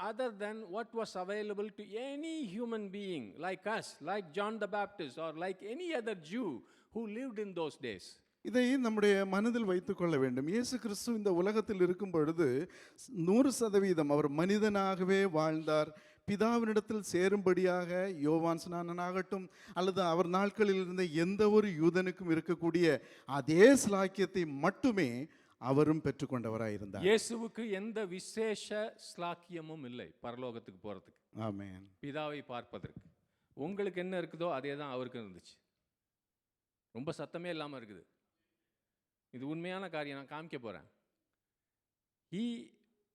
other than what was available to any human being like us, like John the Baptist, or like any other Jew who lived in those days. இதை நம்முடைய மனதில் வைத்துக் கொள்ள வேண்டும். இயேசு கிறிஸ்து இந்த உலகத்தில் இருக்கும் பொழுது 100% அவர் மனிதனாகவே வாழ்ந்தார். பிதாவினிடத்தில் சேரும்படியாக யோவான் ஸ்நானனாகட்டும் அல்லது அவர் நாட்களில் இருந்த எந்த ஒரு யூதனுக்கும் இருக்கக்கூடிய அதே ஸ்லாக்கியத்தை மட்டுமே அவரும் பெற்றுக்கொண்டவராக இருந்தார். இயேசுவுக்கு எந்த விசேஷ ஸ்லாக்கியமும் இல்லை பரலோகத்துக்கு போறதுக்கு. ஆமென். பிதாவை பார்ப்பதற்கு. உங்களுக்கு என்ன இருக்குதோ அதே தான் அவருக்கு இருந்துச்சு. ரொம்ப சத்தமே இல்லாமல் இருக்குது. இது உண்மையான காரியம், நான் காமிக்க போகிறேன். He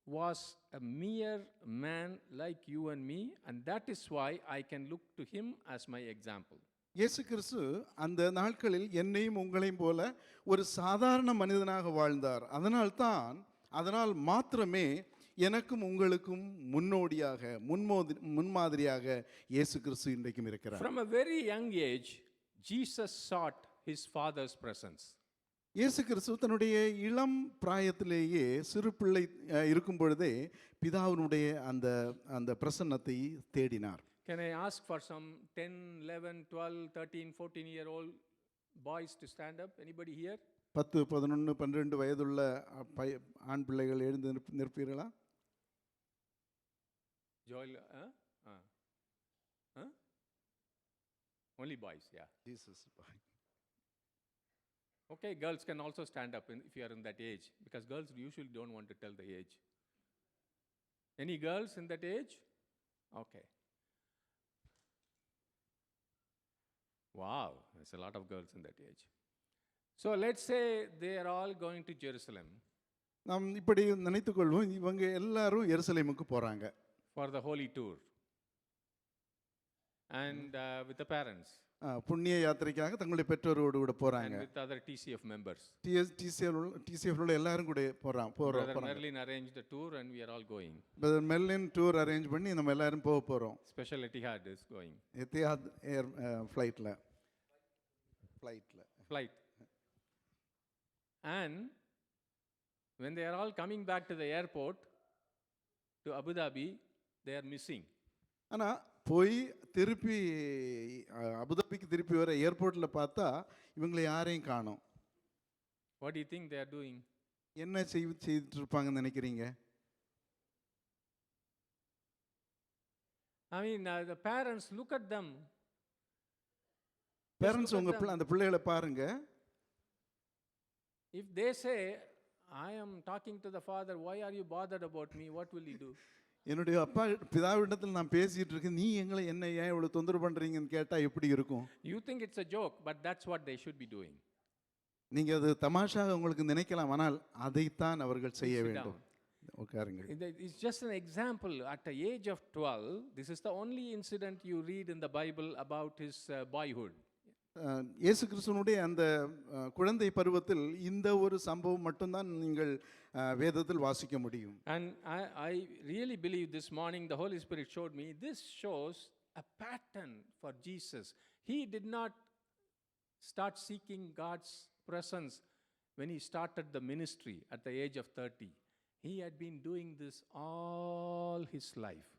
was a mere man like you and me, and that is why I can look to him as my example. இயேசு கிறிஸ்து அந்த நாட்களில் என்னையும் உங்களையும் போல ஒரு சாதாரண மனிதனாக வாழ்ந்தார். அதனால் மாத்திரமே எனக்கும் உங்களுக்கும் முன்னோடியாக முன்மாதிரியாக இயேசு கிறிஸ்து இன்றைக்கும் இருக்கிறார். From a very young age, Jesus sought his father's presence. இயேசு கிறிஸ்து தன்னுடைய இளம் பிராயத்திலேயே சிறு பிள்ளை இருக்கும் பொழுதே பிதாவினுடைய அந்த பிரசன்னத்தை தேடினார். Can I ask for some 10, 11, 12, 13, 14-year-old boys to stand up? Anybody here? 10, 11, 12 வயதுள்ள ஆண் பிள்ளைகள் எழுந்து நிற்பீர்களா? Joel, only boys, yeah. Jesus. Okay, girls can also stand up if you are in that age, because girls usually don't want to tell the age. Any girls in that age? Okay. Wow, there's a lot of girls in that age. So let's say they are all going to Jerusalem. நாம் இப்படி நினைத்துக்கொள்வோம், இவங்க எல்லாரும் எருசலேமுக்கு போறாங்க. For the holy tour. And with the parents. புண்ணிய யாத்திரைக்காக தங்களுடைய பெற்றோரோடு கூட போறாங்க. And with other TCF members. TCF உள்ள எல்லாரும் கூட போறோம். Brother Merlin arranged the tour and we are all going. Brother Merlin tour arrange பண்ணி நம்ம எல்லாரும் போறோம். Special Etihad is going. Etihad air flight. And when they are all coming back to the airport, to Abu Dhabi, they are missing. ஆனால் போய் திருப்பி அபுதாபிக்கு திருப்பி வர ஏர்போர்ட்டில் பார்த்தா இவங்களை யாரையும் காணோம். What do you think they are doing? என்ன செய்துட்டு இருப்பாங்கன்னு நினைக்கிறீங்க? I mean, the parents look at them. Parents அந்த பிள்ளைகளை பாருங்க. If they say, I am talking to the father, why are you bothered about me? What will he do? என்னுடைய அப்பா பிதாவிடத்தில் நான் பேசிட்டு இருக்கேன், நீ என்ன ஏன் இவ்வளவு தொந்தரவு பண்றீங்கன்னு கேட்டா எப்படி இருக்கும்? You think it's a joke, but that's what they should be doing. நீங்க அது தமாஷாக உங்களுக்கு நினைக்கலாம், ஆனால் அதைத்தான் அவர்கள் செய்ய வேண்டும். உட்காருங்க. It's just an example. At the age of 12, this is the only incident you read in the Bible about his boyhood. இயேசு கிறிஸ்துவனுடைய அந்த குழந்தை பருவத்தில் இந்த ஒரு சம்பவம் மட்டும்தான் நீங்கள் வேதத்தில் வாசிக்க முடியும். And I really believe this morning the Holy Spirit showed me this shows a pattern for Jesus. He did not start seeking God's presence when he started the ministry at the age of 30. He had been doing this all his life.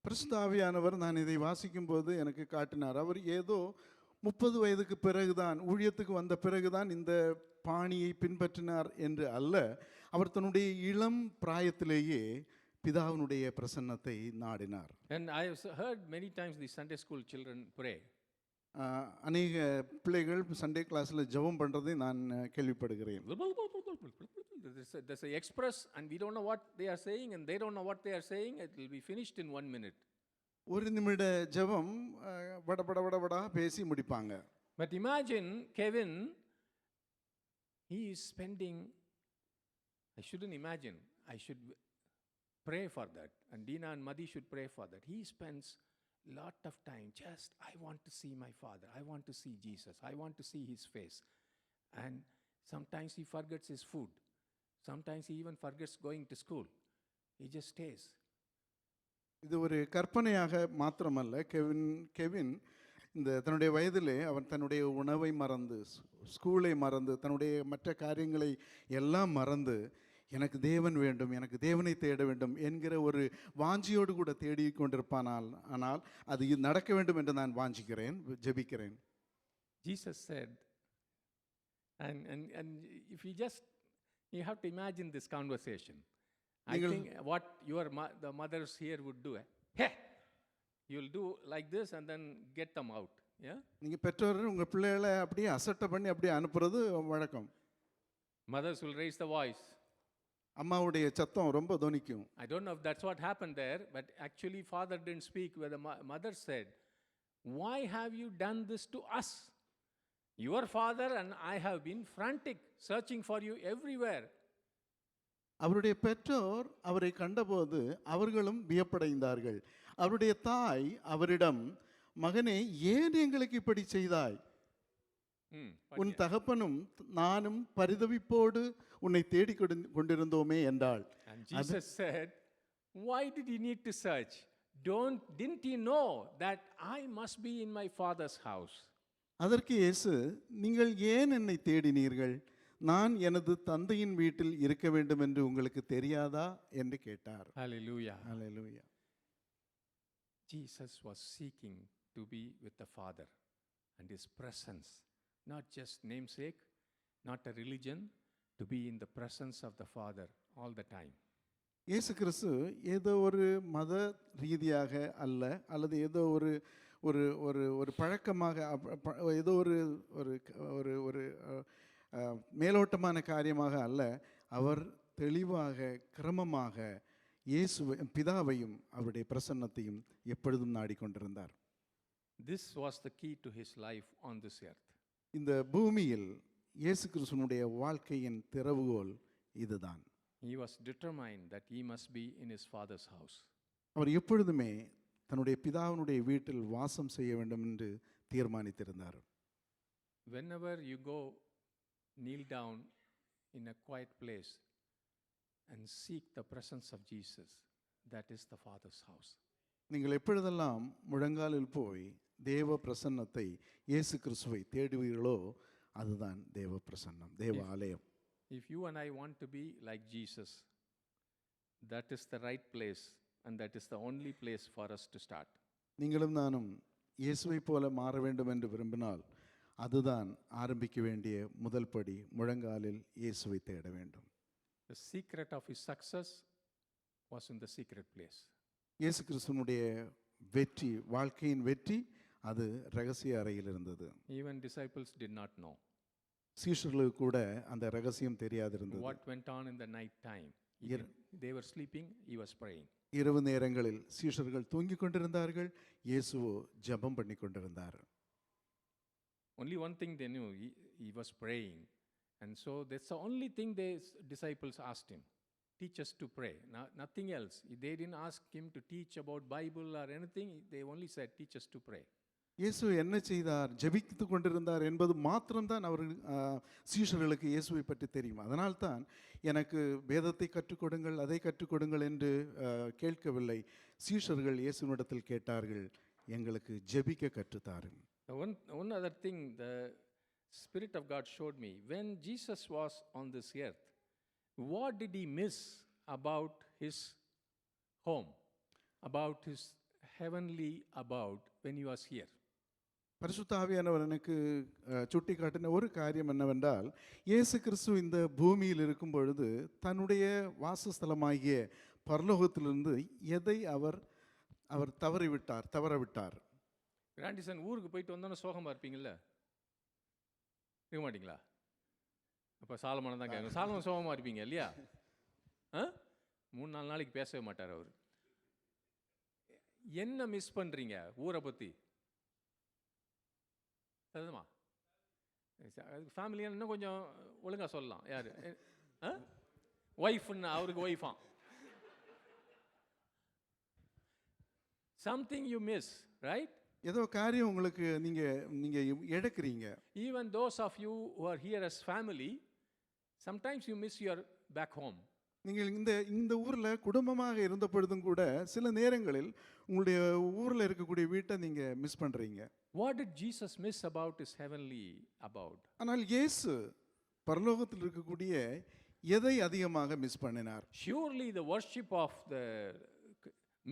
பரிசுத்த ஆவியானவர் நான் இதை வாசிக்கும் போது எனக்கு காட்டினார். அவர் ஏதோ 30 வயதுக்கு பிறகுதான், ஊழியத்துக்கு வந்த பிறகுதான் இந்த பாணியை பின்பற்றினார் என்று அல்ல, அவர் தன்னுடைய இளம் பிராயத்திலேயே பிதாவினுடைய பிரசன்னத்தை நாடினார். And I have heard many times the Sunday school children pray. அநேக பிள்ளைகள் சண்டே கிளாஸில் ஜெபம் பண்ணுறதை நான் கேள்விப்படுகிறேன். There's a express and we don't know what they are saying and they don't know what they are saying. It will be finished in 1 minute. ஒரு நிமிட ஜெபம் வடபடா பேசி முடிப்பாங்க. But imagine Kevin, he is spending, I shouldn't imagine, I should pray for that. And Dina and Madi should pray for that. He spends lot of time just, I want to see my father. I want to see Jesus. I want to see his face. And sometimes he forgets his food. Sometimes he even forgets going to school. He just stays. இது ஒரு கற்பனையாக மாத்திரமல்ல. Kevin இந்த தன்னுடைய வயதிலே அவன் தன்னுடைய உணவை மறந்து, ஸ்கூலை மறந்து, தன்னுடைய மற்ற காரியங்களை எல்லாம் மறந்து, எனக்கு தேவன் வேண்டும், எனக்கு தேவனை தேட வேண்டும் என்கிற ஒரு வாஞ்சியோடு கூட தேடி கொண்டிருப்பானால், ஆனால் அது நடக்க வேண்டும் என்று நான் வாஞ்சிக்கிறேன், ஜெபிக்கிறேன். Jesus said, and if you have to imagine this conversation. I think what the mothers here would do, hey, you'll do like this and then get them out. Yeah. நீங்க பெற்றோர்கள் உங்க பிள்ளைகளை அப்படியே அசட்டை பண்ணி அப்படியே அனுப்புறது வழக்கம். Mothers will raise the voice. அம்மாவுடைய சத்தம் ரொம்ப தொனிக்கும். I don't know if that's what happened there, but actually father didn't speak, where the mother said, why have you done this to us? Your father and I have been frantic, searching for you everywhere. அவருடைய பெற்றோர் அவரை கண்டபோது அவர்களும் வியப்படைந்தார்கள். அவருடைய தாய் அவரிடம், மகனே, ஏன் எங்களுக்கு இப்படி செய்தாய்? உன் தகப்பனும் நானும் பரிதவிப்போடு உன்னை தேடிக் கொண்டிருந்தோமே என்றாள். And Jesus said, why did you need to search? Didn't you know that I must be in my father's house? அதற்கு இயேசு, நீங்கள் ஏன் என்னை தேடினீர்கள்? நான் எனது தந்தையின் வீட்டில் இருக்க வேண்டும் என்று உங்களுக்கு தெரியாதா என்று கேட்டார். Hallelujah. Hallelujah. Jesus was seeking to be with the Father and his presence, not just namesake, not a religion, to be in the presence of the Father all the time. இயேசு கிறிஸ்து ஏதோ ஒரு மத ரீதியாக அல்ல, அல்லது ஏதோ ஒரு ஒரு ஒரு ஒரு பழக்கமாக, ஏதோ ஒரு ஒரு ஒரு மேலோட்டமான காரியமாக அல்ல, அவர் தெளிவாக கிரமமாக பிதாவையும் அவருடைய பிரசன்னத்தையும் எப்பொழுதும் நாடிக்கொண்டிருந்தார். This was the key to his life on this earth. இந்த பூமியில் இயேசு கிறிஸ்துவினுடைய வாழ்க்கையின் திறவுகோல் இதுதான். He was determined that he must be in his father's house. அவர் எப்பொழுதுமே தன்னுடைய பிதாவினுடைய வீட்டில் வாசம் செய்ய வேண்டும் என்று தீர்மானித்திருந்தார். Whenever you go, kneel down in a quiet place and seek the presence of Jesus, that is the Father's house. நீங்கள் எப்பொழுதெல்லாம் முழங்காலில் போய் தேவ பிரசன்னத்தை, இயேசு கிறிஸ்துவை தேடுவீர்களோ அதுதான் தேவ பிரசன்னம், தேவ ஆலயம். If you and I want to be like Jesus, that is the right place and that is the only place for us to start. நீங்களும் நானும் இயேசுவை போல மாற வேண்டும் என்று விரும்பினால் அதுதான் ஆரம்பிக்க வேண்டிய முதல் படி. முழங்காலில் இயேசுவை தேட வேண்டும். The secret of his success was in the secret place. இயேசு கிறிஸ்துவனுடைய வெற்றி, வாழ்க்கையின் வெற்றி, அது ரகசிய அறையில் இருந்தது. Even disciples did not know சீஷர்களுக்கு கூட அந்த ரகசியம் தெரியாதிருந்தது. what went on in the night time. They were sleeping, he was praying. இரவு நேரங்களில் சீஷர்கள் தூங்கிக் கொண்டிருந்தார்கள், இயேசுவோ ஜெபம் பண்ணி கொண்டிருந்தார். Only one thing they knew, he was praying. And so that's the only thing the disciples asked him. Teach us to pray. Nothing else. They didn't ask him to teach about Bible or anything. They only said, teach us to pray. இயேசு என்ன செய்தார், ஜெபித்து கொண்டிருந்தார் என்பது மாத்திரம்தான் அவர்கள் சீஷர்களுக்கு இயேசுவை பற்றி தெரியும். அதனால்தான் எனக்கு வேதத்தை கற்றுக் கொடுங்கள், அதை கற்றுக் கொடுங்கள் என்று கேட்கவில்லை. சீஷர்கள் இயேசுவினிடத்தில் கேட்டார்கள், எங்களுக்கு ஜெபிக்க கற்றுத்தாரும். One other thing the Spirit of God showed me, when Jesus was on this earth, what did he miss about his home, about his heavenly abode when he was here? பரிசுத்த ஆவியானவர் எனக்கு சுட்டி காட்டின ஒரு காரியம் என்னவென்றால், இயேசு கிறிஸ்து இந்த பூமியில் இருக்கும் பொழுது தன்னுடைய வாசஸ்தலமாகிய பரலோகத்திலிருந்து எதை அவர் தவறவிட்டார். கிராண்டிசன் ஊருக்கு போயிட்டு வந்தோன்னு சோகமாக இருப்பீங்கள்ல, இருக்க மாட்டீங்களா? அப்போ சாலமோனை தான் கேட்குறேன். சாலமோன் சோகமாக இருப்பீங்க இல்லையா? 3-4 நாளைக்கு பேசவே மாட்டார் அவர். என்ன மிஸ் பண்ணுறீங்க ஊரை பற்றி? அதுமா ஃபேமிலியாக இன்னும் கொஞ்சம் ஒழுங்காக சொல்லலாம். யார் ஒய்ஃப்னு? அவருக்கு ஒய்ஃபான். Something you miss, right? ஏதோ காரியம் உங்களுக்கு நீங்க இழக்கிறீங்க. Even those of you who are here as family, sometimes you miss your back home. நீங்கள் இந்த ஊர்ல குடும்பமாக இருந்த பொழுதும் கூட சில நேரங்களில் உங்களுடைய ஊர்ல இருக்கக்கூடிய வீட்டை நீங்க மிஸ் பண்றீங்க. What did Jesus miss about his heavenly abode? ஆனால் இயேசு பரலோகத்தில் இருக்கக்கூடிய எதை அதிகமாக மிஸ் பண்ணினார்? Surely the worship of the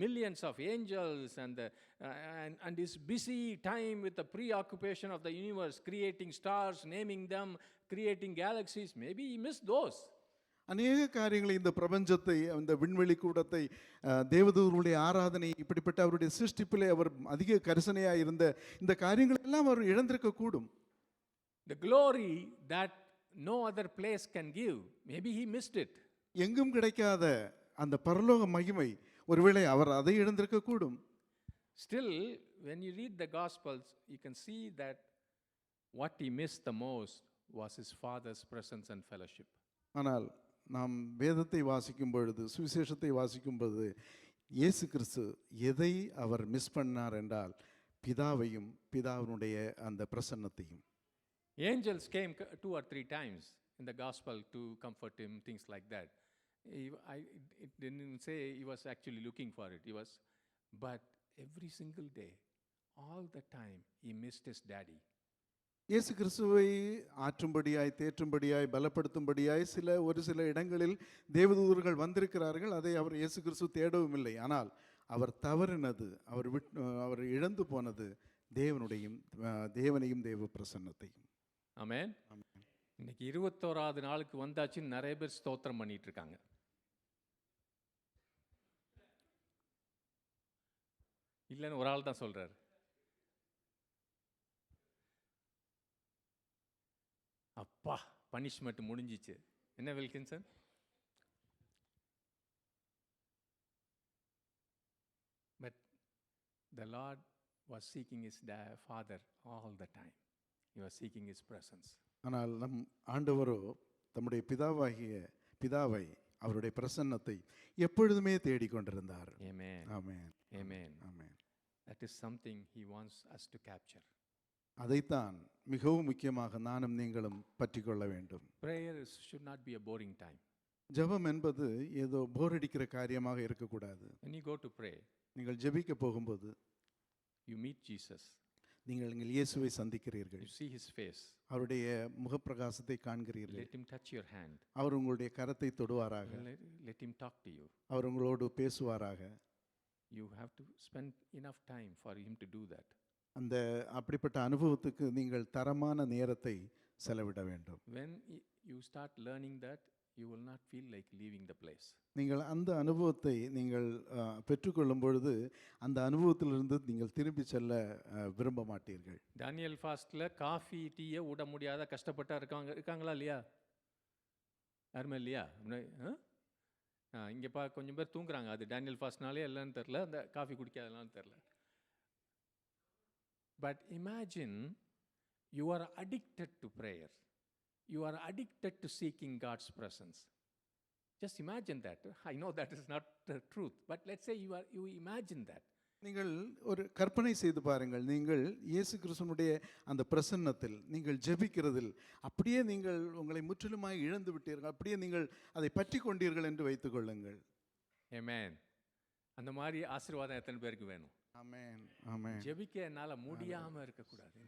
millions of angels and his busy time with the preoccupation of the universe, creating stars, naming them, creating galaxies, maybe he missed those. அநேக காரியங்களை, இந்த பிரபஞ்சத்தை, இந்த விண்வெளி கூடத்தை, தேவதூதர்களுடைய ஆராதனை, இப்படிப்பட்ட அவருடைய சிருஷ்டிப்பிலே அவர் அதிக கரிசனையாக இருந்த இந்த காரியங்கள் எல்லாம் அவர் இழந்திருக்க கூடும். The glory that no other place can give, maybe he missed it. எங்கும் கிடைக்காத அந்த பரலோக மகிமை ஒருவேளை அவர் அதை இழந்திருக்க கூடும். Still, when you read the Gospels, you can see that what he missed the most was his Father's presence and fellowship. ஆனால் நாம் வேதத்தை வாசிக்கும் பொழுது, சுவிசேஷத்தை வாசிக்கும் பொழுது, இயேசு கிறிஸ்து எதை அவர் மிஸ் பண்ணார் என்றால் பிதாவையும் பிதாவினுடைய அந்த பிரசன்னத்தையும். Angels came 2 or 3 times in the Gospel to comfort him, things like that. It didn't say he was actually looking for it. But every single day, all the time, he missed his daddy. இயேசு கிறிஸ்துவை ஆற்றும்படியாய், தேற்றும்படியாய், பலப்படுத்தும்படியாய் ஒரு சில இடங்களில் தேவதூதர்கள் வந்திருக்கிறார்கள். அதை அவர் இயேசு கிறிஸ்து தேடவும் இல்லை. ஆனால் அவர் தவறினது, அவர் இழந்து போனது தேவனையும் தேவ பிரசன்னத்தையும். ஆமென். இன்னைக்கு 21வது நாளுக்கு வந்தாச்சுன்னு நிறைய பேர் ஸ்தோத்திரம் பண்ணிட்டு இருக்காங்க. இல்லைன்னு ஒரு ஆள் தான் சொல்றாரு. அப்பா, பனிஷ்மெண்ட் முடிஞ்சிச்சு. என்ன Wilkinson? But the Lord was seeking his Father all the time. He was seeking his presence. ஆனால் நம் ஆண்டவரோ தம்முடைய பிதாவை, அவருடைய பிரசன்னத்தை எப்பொழுதுமே தேடிக்கொண்டிருந்தார். Amen. Amen. Amen. Amen. That is something he wants us to capture. அதைத்தான் மிகவும் முக்கியமாக நானும் நீங்களும் பற்றிக்கொள்ள வேண்டும். Prayer should not be a boring time. ஜெபம் என்பது ஏதோ போர் அடிக்கிற காரியமாக இருக்கக்கூடாது. When you go to pray, நீங்கள் ஜெபிக்க போகும்போது you meet Jesus. நீங்கள் எங்கள் இயேசுவை சந்திக்கிறீர்கள், you see his face, அவருடைய முகப்பிரகாசத்தை காண்கிறீர்கள், let him touch your hand, அவர் உங்களுடைய கரத்தை தொடுவாராக, let him talk to you. அவர் உங்களோடு பேசுவாராக. You have to spend enough time for him to do that. அந்த அப்படிப்பட்ட அனுபவத்துக்கு நீங்கள் தரமான நேரத்தை செலவிட வேண்டும். When you start learning that, you will not feel like leaving the place. நீங்கள் அந்த அனுபவத்தை நீங்கள் பெற்றுக்கொள்ளும் பொழுது அந்த அனுபவத்திலிருந்து நீங்கள் திரும்பி செல்ல விரும்ப மாட்டீர்கள். டேனியல் ஃபாஸ்ட்ல காஃபி டீயை விட முடியாத கஷ்டப்பட்டா இருக்காங்களா இல்லையா? யாருமே இல்லையா? இங்கே கொஞ்சம் பேர் தூங்குறாங்க. அது டேனியல் ஃபாஸ்ட்னாலே இல்லைன்னு தெரில, அந்த காஃபி குடிக்காதனாலும் தெரில. But imagine you are addicted to prayer. You are addicted to seeking God's presence. Just imagine that. I know that is not the truth, but let's say you imagine that. நீங்கள் ஒரு கற்பனை செய்து பாருங்கள், நீங்கள் இயேசு கிறிஸ்துவினுடைய அந்த பிரசன்னத்தில் நீங்கள் ஜெபிக்கிறதில் அப்படியே நீங்கள் உங்களை முற்றிலுமாய் இழந்து விட்டீர்கள், அப்படியே நீங்கள் அதை பற்றி கொண்டீர்கள் என்று வைத்துக் கொள்ளுங்கள். ஆமென். அந்த மாதிரி ஆசீர்வாதம் எத்தனை பேருக்கு வேணும்? ஆமென், ஆமென். ஜெபிக்க என்னால் முடியாமல் இருக்கக்கூடாது,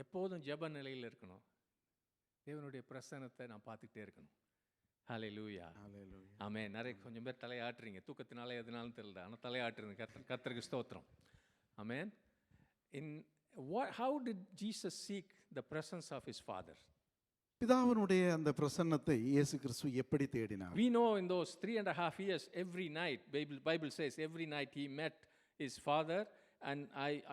எப்போதும் ஜெப நிலையில் இருக்கணும். தேவனுடைய பிரசன்னத்தை நான் பார்த்துக்கிட்டே இருக்கணும். ஹல்லேலூயா, ஹல்லேலூயா. ஆமென். நிறைய கொஞ்சம் பேர் தலையாட்டுறீங்க, தூக்கத்தினால எதுனாலும் தெரியல, ஆனால் தலையாட்டுறீங்க. கர்த்தருக்கு ஸ்தோத்திரம். ஆமென். How did Jesus seek the presence of his Father? பிதாவினுடைய அந்த பிரசன்னத்தை இயேசு கிறிஸ்து எப்படி தேடினார்? We know in those 3.5 years, every night, Bible says every night he met his Father, and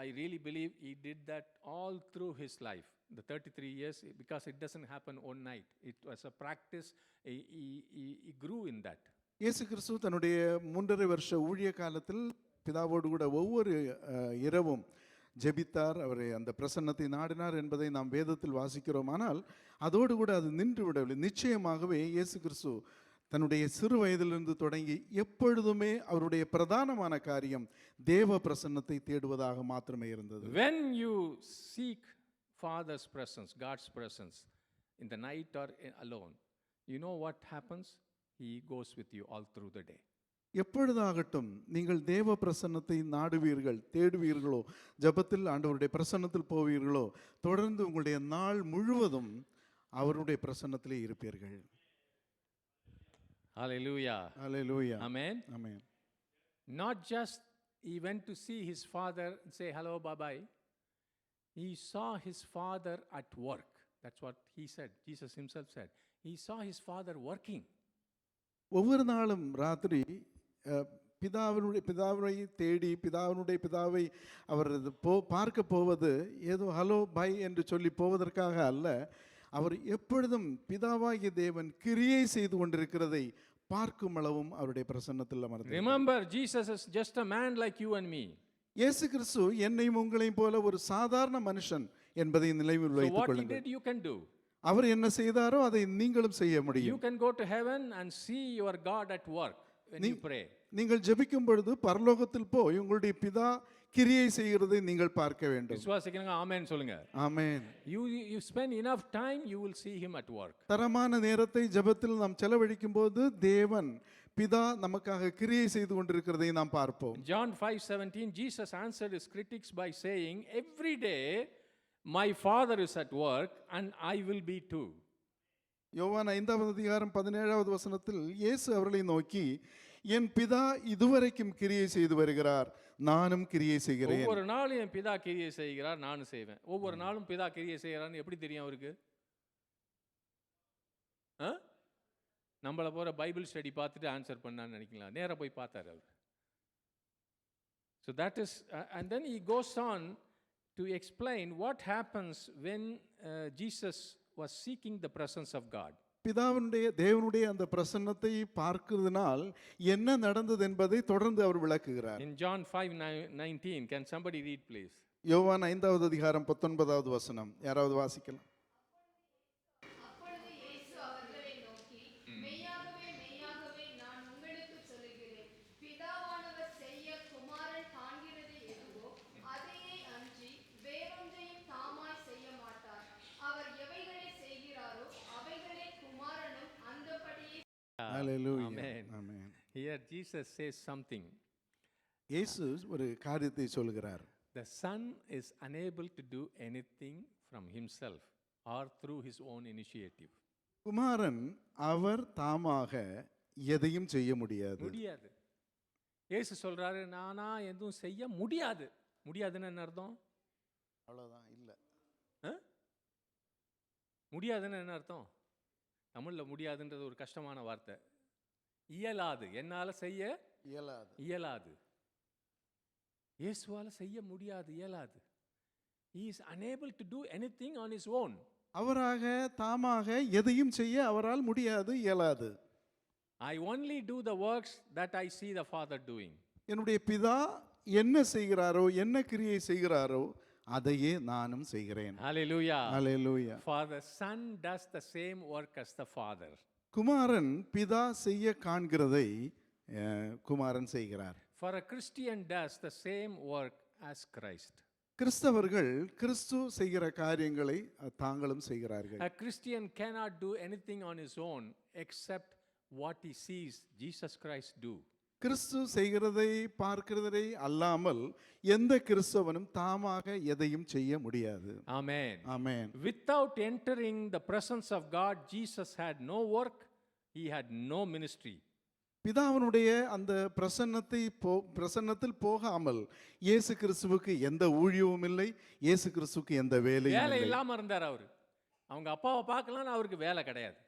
I really believe he did that all through his life. The 33 years, because it doesn't happen one night. It was a practice. He grew in that. இயேசு கிறிஸ்து தன்னுடைய 3.5 வருஷ ஊழிய காலத்தில் பிதாவோடு கூட ஒவ்வொரு இரவும் ஜெபித்தார். அவர் அந்த பிரசன்னத்தை நாடினார் என்பதை நாம் வேதத்தில் வாசிக்கிறோம். ஆனால் அதோடு கூட அது நின்று விடவில்லை. நிச்சயமாகவே இயேசு கிறிஸ்து தன்னுடைய சிறு வயதிலிருந்து தொடங்கி எப்பொழுதுமே அவருடைய பிரதானமான காரியம் தேவ பிரசன்னத்தை தேடுவதாக மாத்திரமே இருந்தது. When you seek Father's presence, God's presence, in the night or alone, you know what happens? He goes with you all through the day. எப்பொழுதாகட்டும் நீங்கள் தேவ பிரசன்னத்தை நாடுவீர்கள், தேடுவீர்களோ, ஜெபத்தில் ஆண்டவருடைய பிரசன்னத்தில் போவீர்களோ, தொடர்ந்து உங்களுடைய நாள் முழுவதும் அவருடைய பிரசன்னத்திலே இருப்பீர்கள். Hallelujah. Hallelujah. Amen. Amen. Not just he went to see his father and say hello, bye-bye. He saw his father at work. That's what he said. Jesus himself said. He saw his father working. ஒவ்வொரு நாளும் ராத்திரி பிதாவை தேடி பிதாவை அவர் பார்க்க போவது ஏதோ hello by என்று சொல்லி போவதற்காக அல்ல. அவர் எப்பொழுதும் பிதாவாகிய தேவன் கிரியை செய்து கொண்டிருக்கிறதை பார்க்கும் அளவும் அவருடைய பிரசன்னத்தில் அமர்ந்தார். Remember, Jesus is just a man like you and me. இயேசு கிறிஸ்து என்னையும் உங்களையும் போல ஒரு சாதாரண மனுஷன் என்பதை நினைவில் வைத்துக் So what he கொள்ளுங்கள். did, you can do. அவர் என்ன செய்தாரோ அதை நீங்களும் செய்ய You முடியும். can go to heaven and see your God at work when you pray. நீங்கள் ஜெபிக்கும் பொழுது பரலோகத்தில் போய் உங்களுடைய பிதா கிரியை செய்கிறதை நீங்கள் பார்க்க வேண்டும். விசுவாசிக்கிறவங்க ஆமென் சொல்லுங்க. ஆமென். You spend enough time, you will see him at work. தரமான நேரத்தை ஜெபத்தில் நாம் செலவழிக்கும் போது தேவன் பிதா நமக்காக கிரியை செய்து கொண்டிருக்கிறதை நாம் பார்ப்போம். John 5:17, Jesus answered his critics by saying, every day my father is at work and I will be too. யோவான் 5வது அதிகாரம் 17வது வசனத்தில் இயேசு அவர்களை நோக்கி, என் பிதா இதுவரைக்கும் கிரியை செய்து வருகிறார், நானும் கிரியை செய்கிறேன். ஒவ்வொரு நாளும் என் பிதா கிரியை செய்கிறார், நானும் செய்வேன். ஒவ்வொரு நாளும் பிதா கிரியை செய்கிறான்னு எப்படி தெரியும் அவருக்கு? நம்மளை போற பைபிள் ஸ்டடி பார்த்துட்டு ஆன்சர் பண்ணான்னு நினைக்கலாம். நேராக போய் பார்த்தார் அவர். So that is, and then he goes on to explain what happens when Jesus was seeking the presence of God. தேவனுடைய அந்த பிரசன்னத்தை பார்க்கிறதுனால் என்ன நடந்தது என்பதை தொடர்ந்து அவர் விளக்குகிறார். In John 5:19, can somebody read please? யோவான் 5வது அதிகாரம் 19வது வசனம் யாராவது வாசிக்கலாம்? Hallelujah. Amen. Amen. Here Jesus says something. இயேசு ஒரு காரியத்தை சொல்கிறார். The Son is unable to do anything from himself or through his own initiative. குமாரன் அவர் தாமாக எதையும் செய்ய முடியாது. முடியாது. இயேசு சொல்றாரு, நானா எதுவும் செய்ய முடியாது. முடியாதுன்னு என்ன அர்த்தம்? அவ்வளவுதான் இல்ல. முடியாதுன்னு என்ன அர்த்தம்? தமிழ்ல முடியாதுன்றது ஒரு கஷ்டமான வார்த்தை. இயலாது. என்னால செய்ய இயலாது. இயலாது. இயேசுவால செய்ய முடியாது, இயலாது. He is unable to do anything on his own. அவராக தாமாக எதையும் செய்ய அவரால் முடியாது, இயலாது. I only do the works that I see the Father doing. என்னுடைய பிதா என்ன செய்கிறாரோ, என்ன கிரியை செய்கிறாரோ அதையே நானும் செய்கிறேன். Hallelujah. Hallelujah. For the Son does the same work as the Father. குமாரன் பிதா செய்ய காண்கிறதை குமாரன் செய்கிறார். For a Christian does the same work as Christ. கிறிஸ்தவர்கள் கிறிஸ்து செய்கிற காரியங்களை தாங்களும் செய்கிறார்கள். A Christian cannot do anything on his own except what he sees Jesus Christ do. கிறிஸ்து செய்கிறதை பார்க்கிறதை அல்லாமல் எந்த கிறிஸ்தவனும் தாமாக எதையும் செய்ய முடியாது. Amen. Amen. Without entering the presence of God, Jesus had no work, he had no ministry. பிதாவினுடைய அந்த பிரசன்னத்தில் போகாமல் இயேசு கிறிஸ்துவுக்கு எந்த ஊழியமும் இல்லை, இயேசு கிறிஸ்துவுக்கு எந்த வேலையும் வேலை இல்லை. இல்லாம இருந்தார் அவரு. அவங்க அப்பாவை பார்க்கலன்னு அவருக்கு வேலை கிடையாது.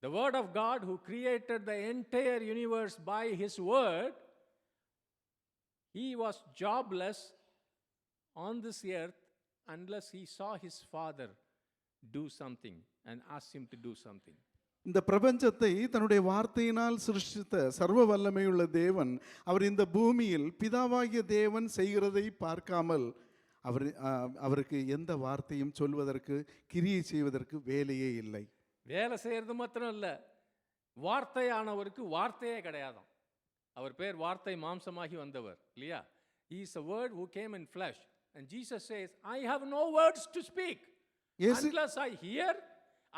The word of God who created the entire universe by his word, he was jobless on this earth unless he saw his father do something and asked him to do something. இந்த பிரபஞ்சத்தை தன்னுடைய வார்த்தையினால் சிருஷ்டித்த சர்வ வல்லமையுள்ள தேவன் அவர் இந்த பூமியில் பிதாவாகிய தேவன் செய்கிறதை பார்க்காமல் அவருக்கு எந்த வார்த்தையும் சொல்வதற்கு, கிரியை செய்வதற்கு வேலையே இல்லை. வேலை செய்யறது மாத்திரம் இல்லை, வார்த்தையானவருக்கு வார்த்தையே கிடையாதாம். அவர் பேர் வார்த்தை மாம்சமாகி வந்தவர் இல்லையா? He is a word who came in flesh. And Jesus says, I have no words to speak. Unless I hear,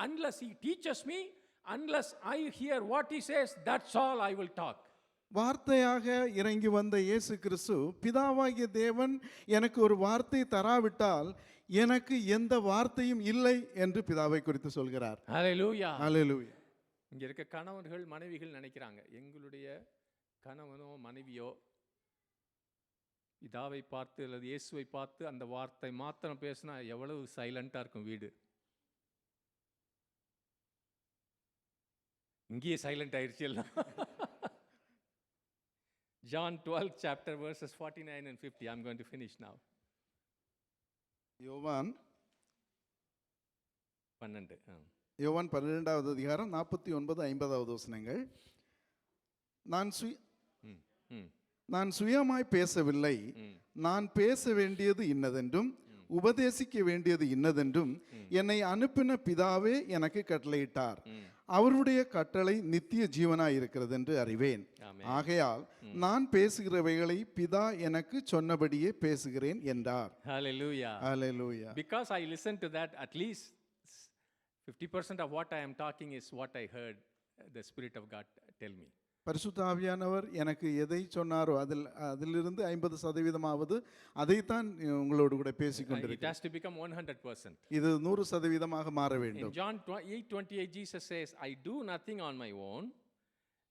unless he teaches me, unless I hear what he says, that's all I will talk. வார்த்தையாக இறங்கி வந்த இயேசு கிறிஸ்து பிதாவாகிய தேவன் எனக்கு ஒரு வார்த்தை தராவிட்டால் எனக்கு எந்த வார்த்தையும் இல்லை என்று பிதாவை குறித்து சொல்கிறார். ஹல்லேலூயா. ஹல்லேலூயா. இங்க இருக்க கணவர்கள் மனைவிகள் நினைக்கிறாங்க, எங்களுடைய கணவனோ மனைவியோ பிதாவை பார்த்து அல்லது இயேசுவை பார்த்து அந்த வார்த்தை மாத்திரம் பேசினா எவ்வளவு சைலண்டா இருக்கும் வீடு. இங்கேயே சைலண்ட் ஆயிடுச்சு எல்லாம். John 12 chapter verses 49 and 50. I'm going to finish now. யோவான் 12. யோவான் 12வது அதிகாரம் 49 50வது வசனங்கள். நான் சுயமாய் பேசவில்லை, நான் பேச வேண்டியது இன்னதென்றும் உபதேசிக்க வேண்டியது இன்னதென்றும் என்னை அனுப்பின பிதாவே எனக்கு கட்டளையிட்டார். அவருடைய கட்டளை நித்திய ஜீவனாய் இருக்கிறது என்று அறிவேன். ஆகையால் நான் பேசுகிறவைகளை பிதா எனக்கு சொன்னபடியே பேசுகிறேன் என்றார். Hallelujah. Hallelujah. Because I listened to that, at least 50% of what I am talking is what I heard the Spirit of God tell me. பரிசுத்த ஆவியானவர் எனக்கு எதை சொன்னாரோ அதிலிருந்து 50% அதைத்தான் உங்களோடு கூட பேசிக் It கொண்டிருக்கிறேன். has to become 100%. இது 100% மாற வேண்டும். In John 8:28, Jesus says, I do nothing on my own,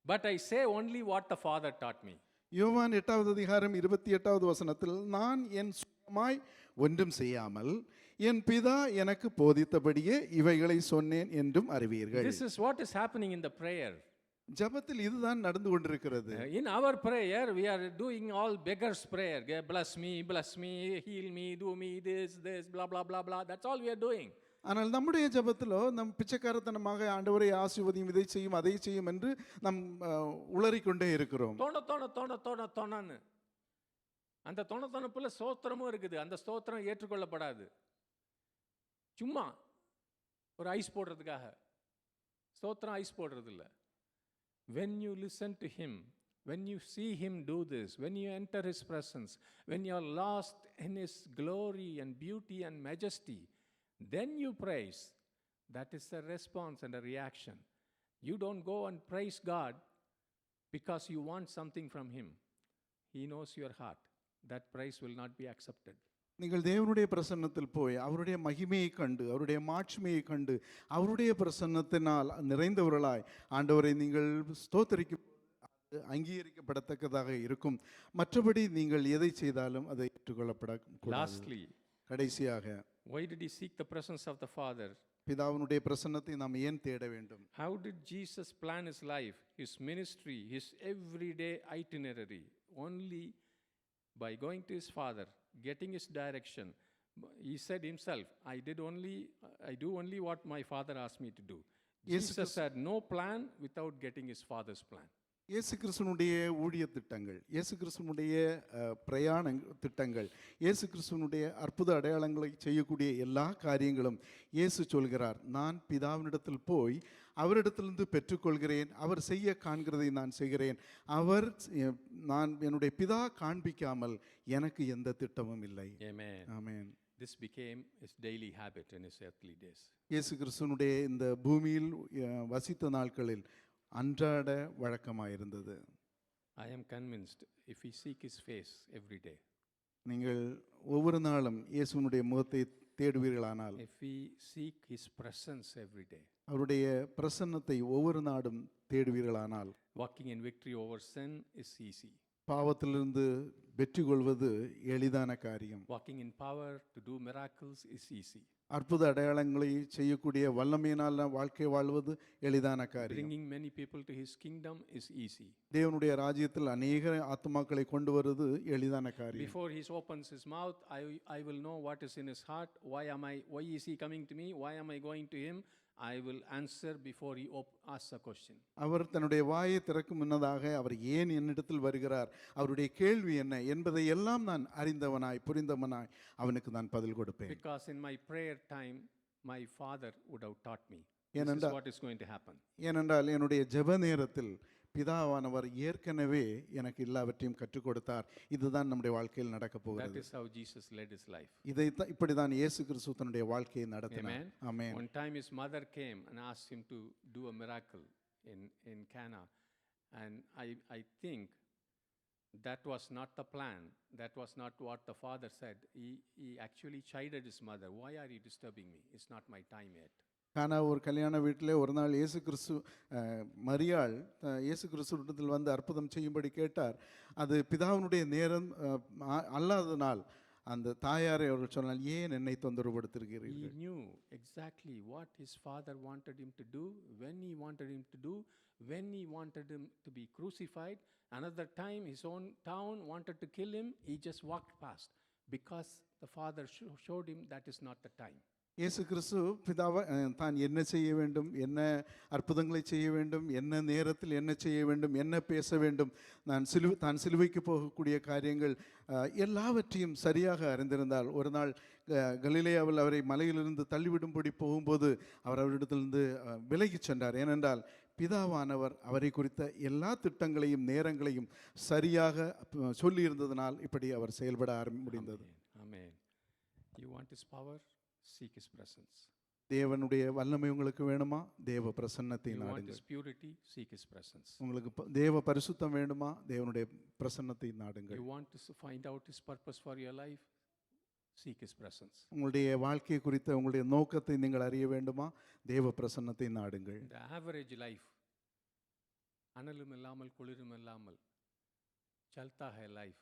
but I say only what the Father taught me. யோவான் 8வது அதிகாரம் 28வது வசனத்தில் நான் என் சுயமாய் ஒன்றும் செய்யாமல் என் பிதா எனக்கு போதித்தபடியே இவைகளை சொன்னேன் என்றும் அறிவீர்கள். This is what is happening in the prayer. ஜெபத்தில் இதுதான் நடந்து கொண்டிருக்கிறது. In our prayer, we are doing all beggars prayer. Bless me, heal me, do me this, blah, blah, blah, blah. That's all we are doing. ஆனால் நம்முடைய ஜெபத்திலோ நம் பிச்சைக்காரத்தனமாக ஆண்டவரை ஆசீர்வதியும், இதை செய்யும், அதை செய்யும் என்று நம் உளறிக்கொண்டே இருக்கிறோம். தோணன்னு அந்த தோணப்புல ஸ்தோத்திரமும் இருக்குது. அந்த ஸ்தோத்திரம் ஏற்றுக்கொள்ளப்படாது. சும்மா ஒரு ஐஸ் போடுறதுக்காக ஸ்தோத்திரம் ஐஸ் போடுறது இல்லை. When you listen to him, when you see him do this, when you enter his presence, when you are lost in his glory and beauty and majesty, then you praise. That is a response and a reaction. You don't go and praise God because you want something from him. He knows your heart. that praise will not be accepted. நீங்கள் தேவனுடைய பிரசன்னத்தில் போய் அவருடைய மகிமையை கண்டு அவருடைய மாட்சிமையை கண்டு அவருடைய பிரசன்னத்தினால் நிறைந்தவர்களாய் ஆண்டவரை நீங்கள் ஸ்தோத்தரிக்கும் போது அது அங்கீகரிக்கப்படத்தக்கதாக இருக்கும். மற்றபடி நீங்கள் எதை செய்தாலும் அதை ஏற்றுக்கொள்ளப்பட Lastly, கடைசியாக why did he seek the presence of the Father? பிதாவினுடைய பிரசன்னத்தை நாம் ஏன் தேட வேண்டும்? How did Jesus plan his life, his ministry, his everyday itinerary? Only by going to his Father, getting his direction. He said himself, I do only what my Father asked me to do. Jesus had no plan without getting his Father's plan. இயேசு கிறிஸ்துவனுடைய ஊழிய திட்டங்கள், இயேசு கிறிஸ்துவனுடைய பிரயாண திட்டங்கள், இயேசு கிறிஸ்துவனுடைய அற்புத அடையாளங்களை செய்யக்கூடிய எல்லா காரியங்களும் இயேசு சொல்கிறார், நான் பிதாவினிடத்தில் போய் அவரிடத்திலிருந்து பெற்றுக்கொள்கிறேன், அவர் செய்ய காண்கிறதை நான் செய்கிறேன், நான் என்னுடைய பிதா காண்பிக்காமல் எனக்கு எந்த திட்டமும் இல்லை. Amen. Amen. This became his daily habit in his earthly days. இயேசு கிறிஸ்துவனுடைய இந்த பூமியில் வசித்த நாட்களில் அன்றாட வழக்கமாயிருந்தது. I am convinced if we seek his face every day, நீங்கள் ஒவ்வொரு நாளும் இயேசுவினுடைய முகத்தை தேடுவீர்களானால், if we seek his presence every day, அவருடைய பிரசன்னத்தை ஒவ்வொரு நாடும் தேடுவீர்களானால், walking in victory over sin is easy. பாவத்திலிருந்து வெற்றி கொள்வது எளிதான காரியம். Walking in power to do miracles is easy. அற்புத அடையாளங்களை செய்யக்கூடிய வல்லமையினால் வாழ்க்கை வாழ்வது எளிதான காரியம். Bringing many people to his kingdom is easy. தேவனுடைய ராஜ்யத்தில் அநேக ஆத்துமாக்களை கொண்டு வருவது எளிதான காரியம். Before he opens his mouth, I will know what is in his heart. Why is he coming to me? Why am I going to him? I will answer before he asks a question. அவர் தன்னுடைய வாயை திறக்கும் முன்னதாக அவர் ஏன் என்னிடத்தில் வருகிறார், அவருடைய கேள்வி என்ன என்பதை எல்லாம் நான் அறிந்தவனாய் புரிந்தவனாய் அவனுக்கு நான் பதில் கொடுப்பேன். Because in my prayer time my father would have taught me this is what is going to happen. ஏனென்றால் என்னுடைய ஜெப நேரத்தில் பிதாவானவர் ஏற்கனவே எனக்கு எல்லாவற்றையும் கற்றுக் கொடுத்தார். இதுதான் நம்முடைய வாழ்க்கையில் நடக்க That போகிறது. is how Jesus led his life. இப்படிதான் இயேசு கிறிஸ்து தன்னுடைய வாழ்க்கையை நடத்தினார். Amen. Amen. One time his mother came and asked him to do a miracle in Cana, and I think that was not the plan. That was not what the father said. He actually chided his mother. Why are you disturbing me? It's not my time yet. கானா ஒரு கல்யாண வீட்டில் ஒரு நாள் இயேசு கிறிஸ்து மரியாள் இயேசு கிறிஸ்துவிடத்தில் வந்து அற்புதம் செய்யும்படி கேட்டார். அது பிதாவினுடைய நேரம் அல்லாதனால் அந்த தாயாரை அவர்கள் சொன்னால், ஏன் என்னை தொந்தரவுபடுத்துகிறீர்கள்? He knew exactly what his father wanted him to do, when he wanted him to do, when he wanted him to be crucified. Another time his own town wanted to kill him, he just walked past because the father showed him that is not the time. இயேசு கிறிஸ்து பிதாவை தான் என்ன செய்ய வேண்டும், என்ன அற்புதங்களை செய்ய வேண்டும், என்ன நேரத்தில் என்ன செய்ய வேண்டும், என்ன பேச வேண்டும், தான் சிலுவைக்கு போகக்கூடிய காரியங்கள் எல்லாவற்றையும் சரியாக அறிந்திருந்தால், ஒரு நாள் கலிலேயாவில் அவரை மலையிலிருந்து தள்ளிவிடும்படி போகும்போது அவர் அவரிடத்திலிருந்து விலகிச் சென்றார். ஏனென்றால் பிதாவானவர் அவரை குறித்த எல்லா திட்டங்களையும் நேரங்களையும் சரியாக சொல்லியிருந்ததனால் இப்படி அவர் செயல்பட முடிந்தது. Amen. You want his power? Seek his presence. தேவனுடைய வல்லமை உங்களுக்கு வேணுமா? தேவ பிரசன்னத்தை You want நாடுங்கள். his purity? Seek his presence. உங்களுக்கு தேவ பரிசுத்தம் வேண்டுமா? தேவனுடைய பிரசன்னத்தை நாடுங்கள். You want to find out his purpose for your life? Seek his presence. உங்களுடைய வாழ்க்கை குறித்த உங்களுடைய நோக்கத்தை நீங்கள் அறிய வேண்டுமா? தேவ பிரசன்னத்தை நாடுங்கள். The average life, அனலும் இல்லாமல் குளிரும் இல்லாமல் चलता है life,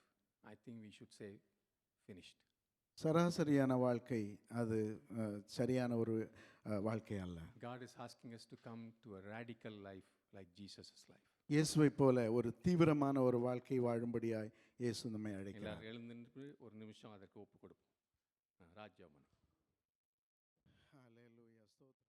I think we should say finished. சராசரியான வாழ்க்கை அது சரியான ஒரு வாழ்க்கை அல்ல. God is asking us to come to a radical life like Jesus' life. இயேசுவை போல ஒரு தீவிரமான ஒரு வாழ்க்கை வாழும்படியாய் இயேசு நம்மை அழைக்கிறார். எல்லாரும் எழுந்து நின்று ஒரு நிமிஷம் அதற்கு ஒப்பு கொடுப்போம். ராஜ்யமன்